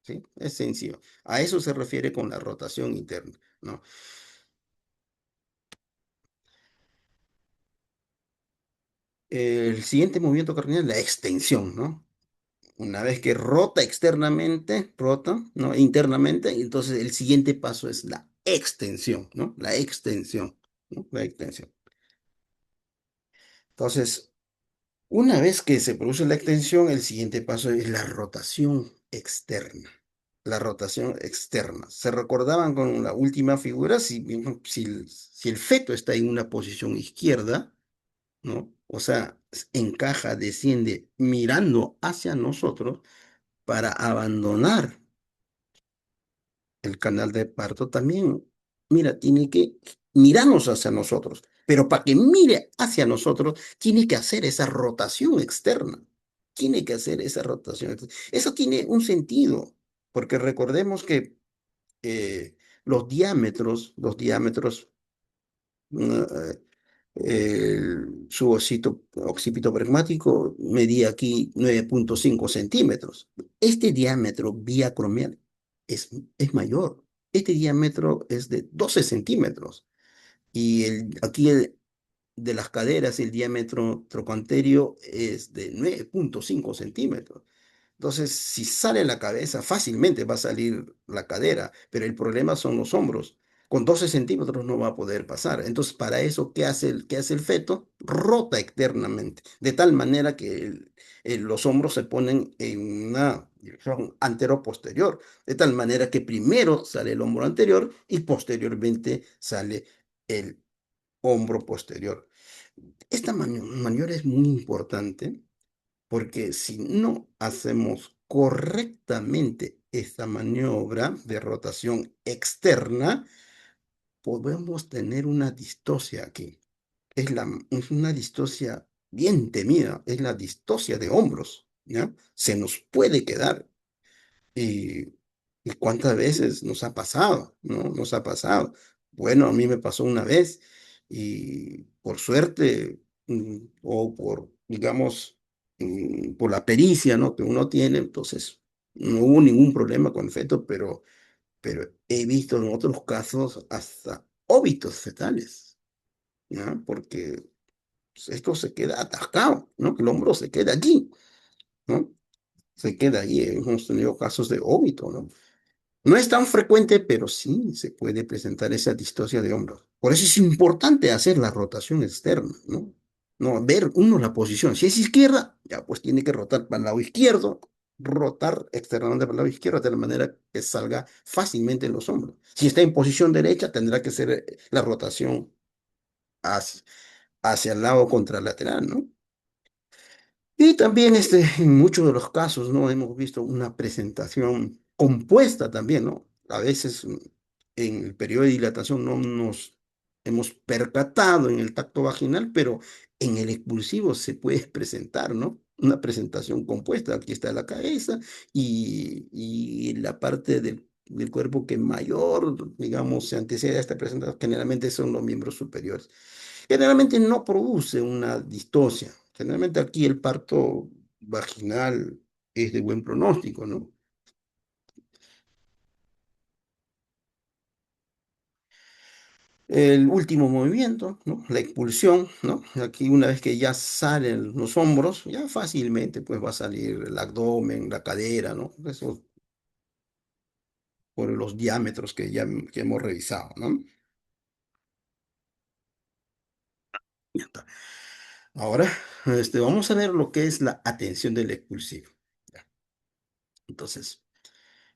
¿Sí? Es sencillo. A eso se refiere con la rotación interna, ¿no? El siguiente movimiento cardinal es la extensión, ¿no? Una vez que rota externamente, rota, ¿no? Internamente, entonces el siguiente paso es la extensión, ¿no? La extensión, ¿no? La extensión. Entonces, una vez que se produce la extensión, el siguiente paso es la rotación externa. La rotación externa. ¿Se recordaban con la última figura? Si el feto está en una posición izquierda, ¿no? O sea, encaja, desciende mirando hacia nosotros para abandonar el canal de parto también. Mira, tiene que mirarnos hacia nosotros. pero para que mire hacia nosotros, tiene que hacer esa rotación externa. Tiene que hacer esa rotación externa. Eso tiene un sentido, porque recordemos que los diámetros, mm, su occipito pragmático medía aquí 9,5 centímetros. Este diámetro biacromial es mayor. Este diámetro es de 12 centímetros. Y aquí de las caderas, el diámetro trocoanterior es de 9,5 centímetros. Entonces, si sale la cabeza, fácilmente va a salir la cadera, pero el problema son los hombros. Con 12 centímetros no va a poder pasar. Entonces, para eso, ¿qué hace el feto? Rota externamente, de tal manera que los hombros se ponen en una dirección antero-posterior, de tal manera que primero sale el hombro anterior y posteriormente sale el hombro posterior. Esta maniobra es muy importante porque si no hacemos correctamente esta maniobra de rotación externa, podemos tener una distosia aquí. Es una distosia bien temida, es la distosia de hombros, ¿ya? Se nos puede quedar. Y, y cuántas veces nos ha pasado, ¿no? Nos ha pasado. Bueno, a mí me pasó una vez y por suerte, o por, digamos, por la pericia, ¿no? Que uno tiene, entonces no hubo ningún problema con el feto, pero he visto en otros casos hasta óbitos fetales, ¿no? Porque pues, esto se queda atascado, ¿no? Que el hombro se queda allí, ¿no? Se queda ahí. Hemos tenido casos de óbito, ¿no? No es tan frecuente, pero sí se puede presentar esa distosia de hombros. Por eso es importante hacer la rotación externa, ¿no? No, ver uno la posición. Si es izquierda, ya pues tiene que rotar para el lado izquierdo, rotar externamente para el lado izquierdo de la manera que salga fácilmente en los hombros. Si está en posición derecha, tendrá que ser la rotación hacia, hacia el lado contralateral, ¿no? Y también en muchos de los casos, ¿no? Hemos visto una presentación compuesta también, ¿no? A veces en el periodo de dilatación no nos hemos percatado en el tacto vaginal, pero en el expulsivo se puede presentar, ¿no? Una presentación compuesta. Aquí está la cabeza y la parte del cuerpo que mayor, digamos, se antecede a esta presentación, generalmente son los miembros superiores. Generalmente no produce una distosia. Generalmente aquí el parto vaginal es de buen pronóstico, ¿no? El último movimiento, ¿no? La expulsión, ¿no? Aquí una vez que ya salen los hombros, ya fácilmente pues va a salir el abdomen, la cadera, ¿no? Eso por los diámetros que hemos revisado, ¿no? Ya está. Ahora, vamos a ver lo que es la atención del expulsivo. Ya. Entonces,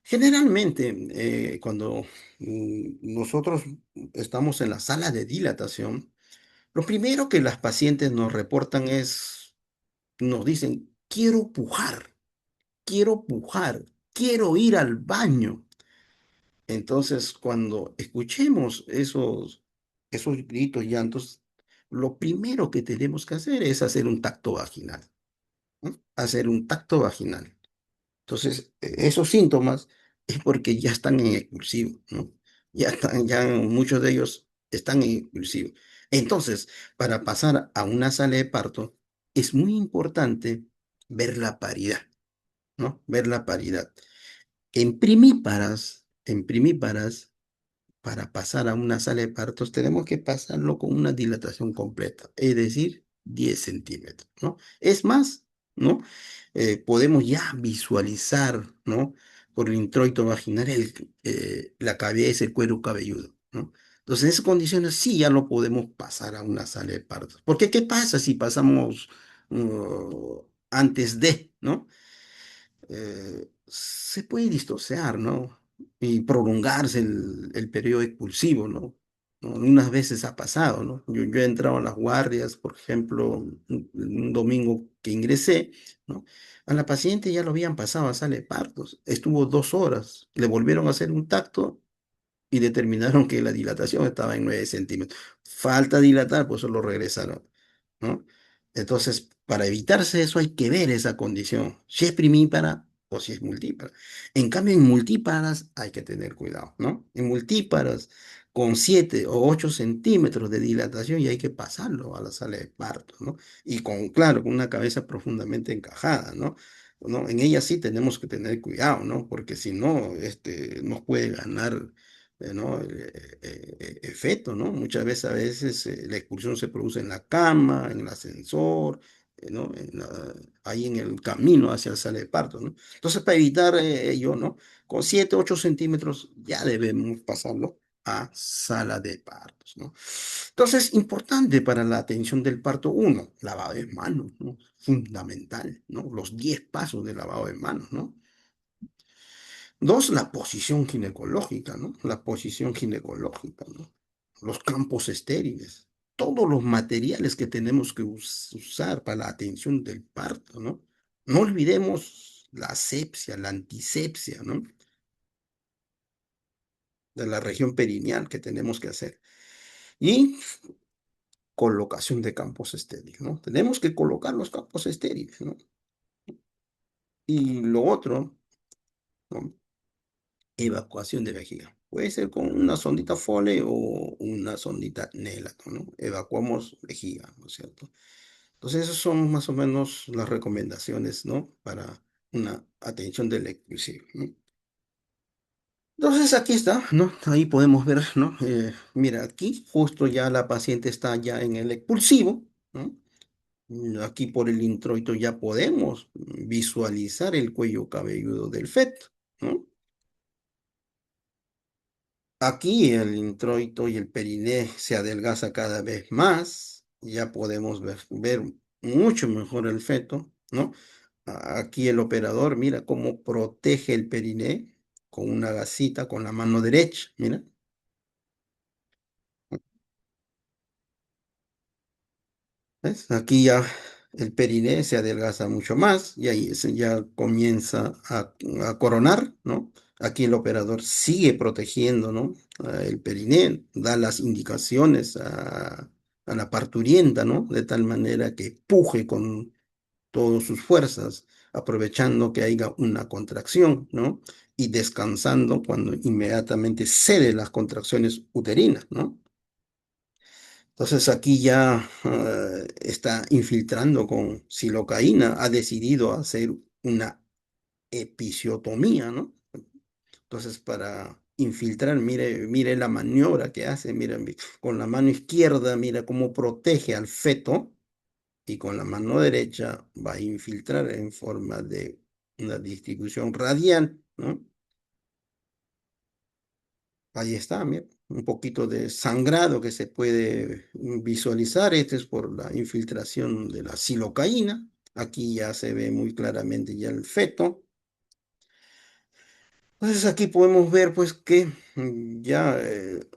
generalmente, cuando nosotros estamos en la sala de dilatación, lo primero que las pacientes nos reportan nos dicen, quiero pujar, quiero ir al baño. Entonces, cuando escuchemos esos gritos, llantos, lo primero que tenemos que hacer es hacer un tacto vaginal, ¿no? Hacer un tacto vaginal. Entonces, esos síntomas es porque ya están en expulsivo, ¿no? Ya muchos de ellos están en expulsivo. Entonces, para pasar a una sala de parto, es muy importante ver la paridad, ¿no? Ver la paridad. En primíparas, para pasar a una sala de partos tenemos que pasarlo con una dilatación completa, es decir, 10 centímetros, ¿no? Es más, ¿no? Podemos ya visualizar, ¿no? Por el introito vaginal la cabeza, el cuero cabelludo, ¿no? Entonces, en esas condiciones sí ya lo podemos pasar a una sala de partos. Porque, ¿qué pasa si pasamos antes de, ¿no? Se puede distorsionar, ¿no? Y prolongarse el periodo expulsivo, ¿no? Unas veces ha pasado, ¿no? Yo he entrado a las guardias, por ejemplo, un domingo que ingresé, ¿no? A la paciente ya lo habían pasado a sala de partos, estuvo 2 horas, le volvieron a hacer un tacto y determinaron que la dilatación estaba en 9 centímetros. Falta dilatar, pues solo regresaron, ¿no? Entonces, para evitarse eso hay que ver esa condición, si es primípara o si es multípara. En cambio, en multíparas hay que tener cuidado, ¿no? En multíparas, con 7 o 8 centímetros de dilatación y hay que pasarlo a la sala de parto, ¿no? Y con, claro, con una cabeza profundamente encajada, ¿no? ¿No? En ella sí tenemos que tener cuidado, ¿no? Porque si no, nos puede ganar, ¿no? El feto, ¿no? Muchas veces, la expulsión se produce en la cama, en el ascensor, ¿no? Ahí en el camino hacia el sala de parto, ¿no? Entonces, para evitar ello, ¿no? Con 7 8 centímetros ya debemos pasarlo a sala de partos, ¿no? Entonces, importante para la atención del parto, uno, lavado de manos, ¿no? Fundamental, ¿no? Los 10 pasos de lavado de manos, ¿no? Dos, la posición ginecológica, ¿no? La posición ginecológica, ¿no? Los campos estériles, todos los materiales que tenemos que usar para la atención del parto, ¿no? No olvidemos la asepsia, la antisepsia, ¿no? De la región perineal que tenemos que hacer. Y colocación de campos estériles, ¿no? Tenemos que colocar los campos estériles, ¿no? Y lo otro, ¿no? Evacuación de vejiga. Puede ser con una sondita Foley o una sondita Nelaton, ¿no? Evacuamos vejiga, ¿no es cierto? Entonces, esas son más o menos las recomendaciones, ¿no? Para una atención del exclusivo, ¿no? Entonces, aquí está, ¿no? Ahí podemos ver, ¿no? Mira, aquí justo ya la paciente está ya en el expulsivo, ¿no? Aquí por el introito ya podemos visualizar el cuello cabelludo del feto, ¿no? Aquí el introito y el periné se adelgaza cada vez más, ya podemos ver mucho mejor el feto, ¿no? Aquí el operador, mira cómo protege el periné con una gasita con la mano derecha, mira. ¿Ves? Aquí ya el periné se adelgaza mucho más y ahí ya comienza a coronar, ¿no? Aquí el operador sigue protegiendo, ¿no? El periné, da las indicaciones a la parturienta, ¿no? De tal manera que puje con todas sus fuerzas, aprovechando que haya una contracción, ¿no? Y descansando cuando inmediatamente cede las contracciones uterinas, ¿no? Entonces aquí ya está infiltrando con silocaína, ha decidido hacer una episiotomía, ¿no? Entonces para infiltrar, mire la maniobra que hace, mira, con la mano izquierda, mira cómo protege al feto y con la mano derecha va a infiltrar en forma de una distribución radial, ¿no? Ahí está, mira, un poquito de sangrado que se puede visualizar. Este es por la infiltración de la silocaína. Aquí ya se ve muy claramente ya el feto. Entonces aquí podemos ver pues que ya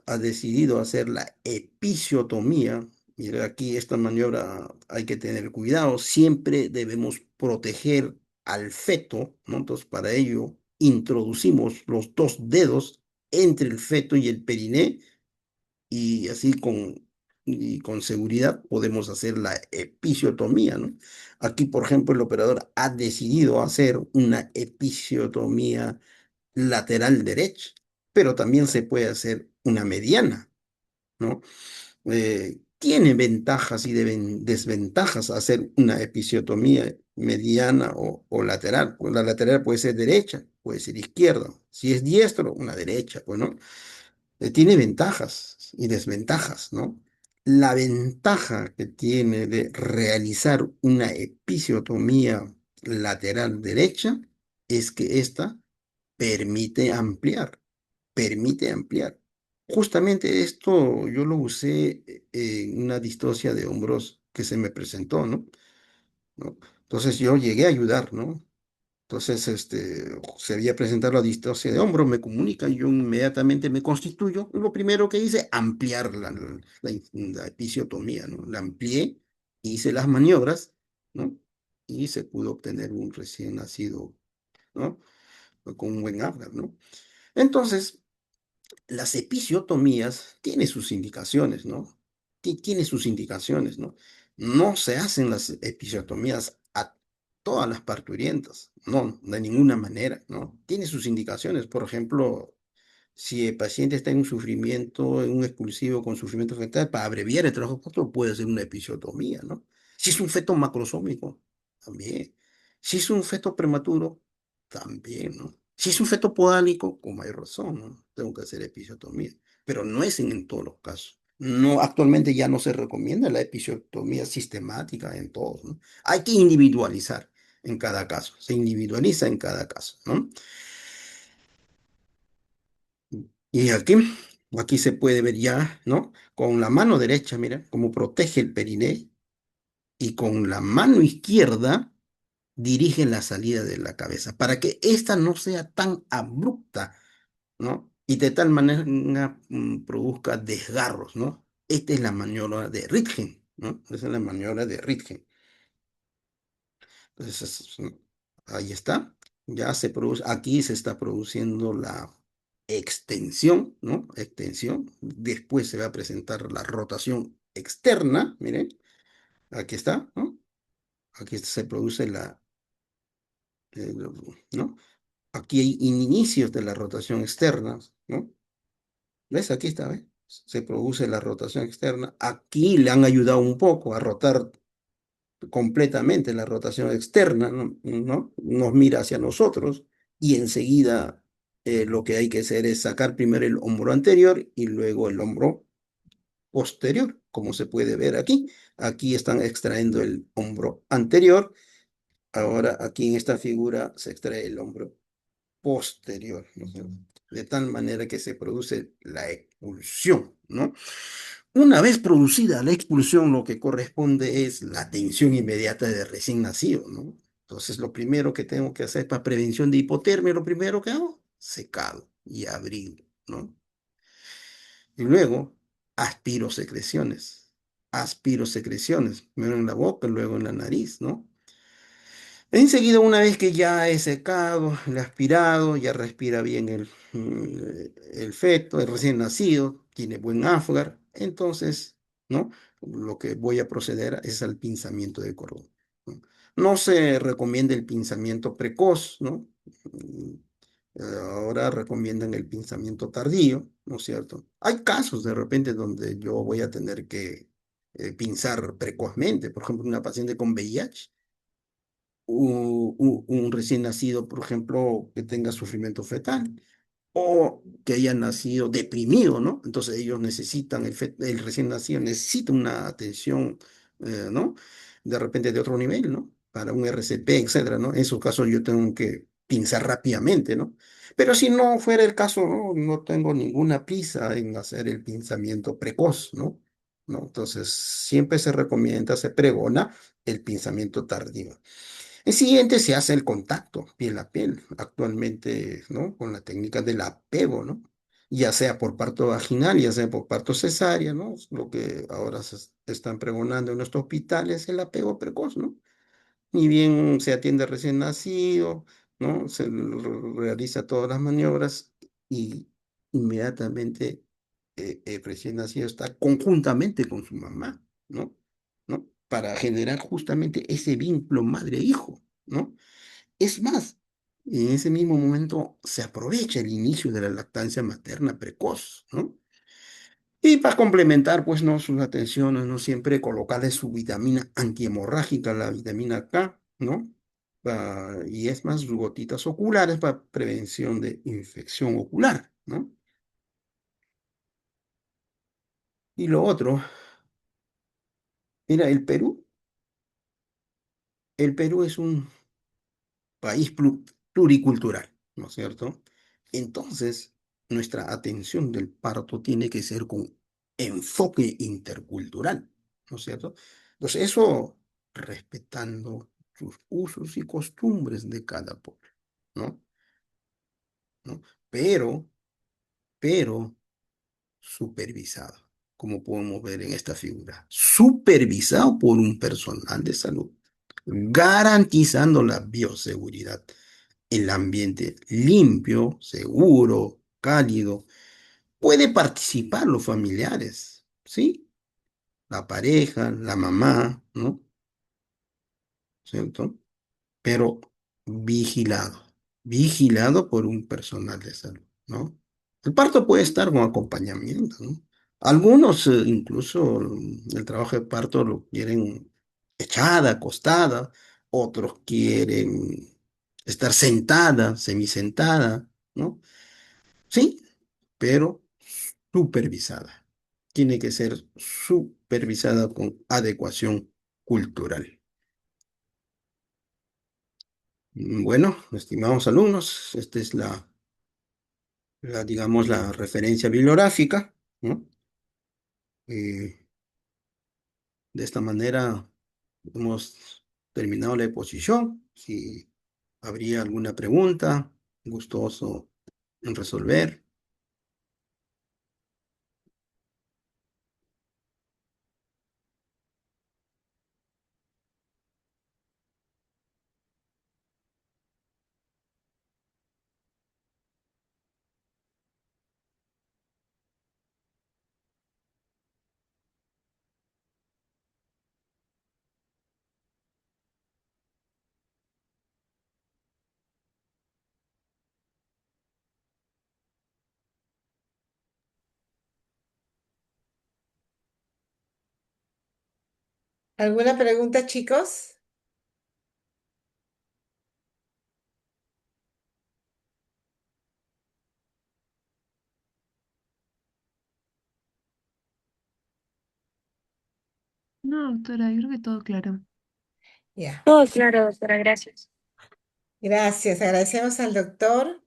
ha decidido hacer la episiotomía. Mira, aquí esta maniobra hay que tener cuidado. Siempre debemos proteger al feto, ¿no? Entonces para ello introducimos los dos dedos entre el feto y el periné y así con seguridad podemos hacer la episiotomía, ¿no? Aquí, por ejemplo, el operador ha decidido hacer una episiotomía lateral derecha, pero también se puede hacer una mediana, ¿no? Tiene ventajas y desventajas hacer una episiotomía mediana o lateral. Pues la lateral puede ser derecha, puede ser izquierda. Si es diestro, una derecha, pues, ¿no? Tiene ventajas y desventajas, ¿no? La ventaja que tiene de realizar una episiotomía lateral derecha es que esta permite ampliar, permite ampliar. Justamente esto yo lo usé en una distocia de hombros que se me presentó, ¿no? ¿No? Entonces yo llegué a ayudar, ¿no? Entonces, se había presentado la distancia de hombro, me comunican, yo inmediatamente me constituyo. Y lo primero que hice, ampliar la episiotomía, ¿no? La amplié, hice las maniobras, ¿no? Y se pudo obtener un recién nacido, ¿no? Con un buen Apgar, ¿no? Entonces, las episiotomías tienen sus indicaciones, ¿no? Tiene sus indicaciones, ¿no? No se hacen las episiotomías a todas las parturientas, no, de ninguna manera, ¿no? Tiene sus indicaciones, por ejemplo, si el paciente está en un sufrimiento, en un expulsivo con sufrimiento fetal, para abreviar el trabajo parto puede hacer una episiotomía, ¿no? Si es un feto macrosómico, también. Si es un feto prematuro, también, ¿no? Si es un feto podálico, con mayor razón, ¿no? Tengo que hacer episiotomía. Pero no es en todos los casos. No, actualmente ya no se recomienda la episiotomía sistemática en todos, ¿no? Hay que individualizar en cada caso. Se individualiza en cada caso, ¿no? Y aquí se puede ver ya, ¿no? Con la mano derecha, mira, cómo protege el periné y con la mano izquierda dirige la salida de la cabeza para que ésta no sea tan abrupta, ¿no? Y de tal manera produzca desgarros, ¿no? Esta es la maniobra de Ritgen, ¿no? Esa es la maniobra de Ritgen. Entonces, ahí está. Ya se produce, aquí se está produciendo la extensión, ¿no? Extensión. Después se va a presentar la rotación externa. Miren, aquí está, ¿no? Aquí se produce eh, ¿no? Aquí hay inicios de la rotación externa, ¿no? ¿Ves? Aquí está, ¿ves? Se produce la rotación externa. Aquí le han ayudado un poco a rotar completamente la rotación externa, ¿no? ¿No? Nos mira hacia nosotros y enseguida lo que hay que hacer es sacar primero el hombro anterior y luego el hombro posterior, como se puede ver aquí. Aquí están extrayendo el hombro anterior. Ahora aquí en esta figura se extrae el hombro posterior, ¿no? De tal manera que se produce la expulsión, ¿no? Una vez producida la expulsión, lo que corresponde es la atención inmediata de recién nacido, ¿no? Entonces, lo primero que tengo que hacer para prevención de hipotermia, lo primero que hago, secado y abrigo, ¿no? Y luego, aspiro secreciones. Aspiro secreciones, primero en la boca, luego en la nariz, ¿no? Enseguida, una vez que ya he secado, le he aspirado, ya respira bien el feto, el recién nacido, tiene buen Apgar, entonces, ¿no? Lo que voy a proceder es al pinzamiento de cordón, ¿no? No se recomienda el pinzamiento precoz, ¿no? Mm, Ahora recomiendan el pinzamiento tardío, ¿no es cierto? Hay casos de repente donde yo voy a tener que pinzar precozmente, por ejemplo, una paciente con VIH un recién nacido, por ejemplo, que tenga sufrimiento fetal o que haya nacido deprimido, ¿no? Entonces ellos necesitan, el recién nacido necesita una atención, ¿no? De repente de otro nivel, ¿no? Para un RCP, etcétera, ¿no? En esos casos yo tengo que pinzar rápidamente, ¿no? Pero si no fuera el caso, no, no tengo ninguna prisa en hacer el pinzamiento precoz, ¿no? ¿No? Entonces siempre se recomienda, se pregona el pinzamiento tardío. El siguiente se hace el contacto piel a piel, actualmente, ¿no? Con la técnica del apego, ¿no? Ya sea por parto vaginal, ya sea por parto cesárea, ¿no? Lo que ahora se están pregonando en nuestros hospitales, el apego precoz, ¿no? Ni bien se atiende recién nacido, ¿no? Se realiza todas las maniobras y inmediatamente el recién nacido está conjuntamente con su mamá, ¿no? ¿No? Para generar justamente ese vínculo madre-hijo, ¿no? Es más, en ese mismo momento se aprovecha el inicio de la lactancia materna precoz, ¿no? Y para complementar, pues, ¿no? Sus atenciones, ¿no? Siempre colocarle su vitamina antihemorrágica, la vitamina K, ¿no? Y es más, sus gotitas oculares para prevención de infección ocular, ¿no? Y lo otro, mira, el Perú es un país pluricultural, ¿no es cierto? Entonces, nuestra atención del parto tiene que ser con enfoque intercultural, ¿no es cierto? Entonces, eso respetando sus usos y costumbres de cada pueblo, ¿no? ¿No? Pero, pero, supervisado, como podemos ver en esta figura, supervisado por un personal de salud, garantizando la bioseguridad, el ambiente limpio, seguro, cálido, Puede participar los familiares, ¿sí? La pareja, la mamá, ¿no? ¿Cierto? Pero vigilado, vigilado por un personal de salud, ¿no? El parto puede estar con acompañamiento, ¿no? Algunos incluso el trabajo de parto lo quieren echada, acostada, otros quieren estar sentada, semisentada, ¿no? Sí, pero supervisada. Tiene que ser supervisada con adecuación cultural. Bueno, estimados alumnos, esta es digamos, la referencia bibliográfica, ¿no? Eh, de esta manera hemos terminado la exposición. Si habría alguna pregunta, gustoso en resolver. ¿Alguna pregunta, chicos? No, doctora, yo creo que todo claro. Ya. Todo claro, doctora, gracias. Gracias. Agradecemos al doctor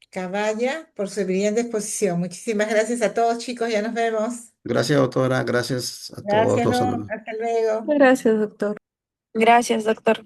Caballa por su brillante exposición. Muchísimas gracias a todos, chicos. Ya nos vemos. Gracias, doctora. Gracias a todos Gracias, los ¿no? alumnos. Hasta luego. Gracias, doctor. Gracias, doctor.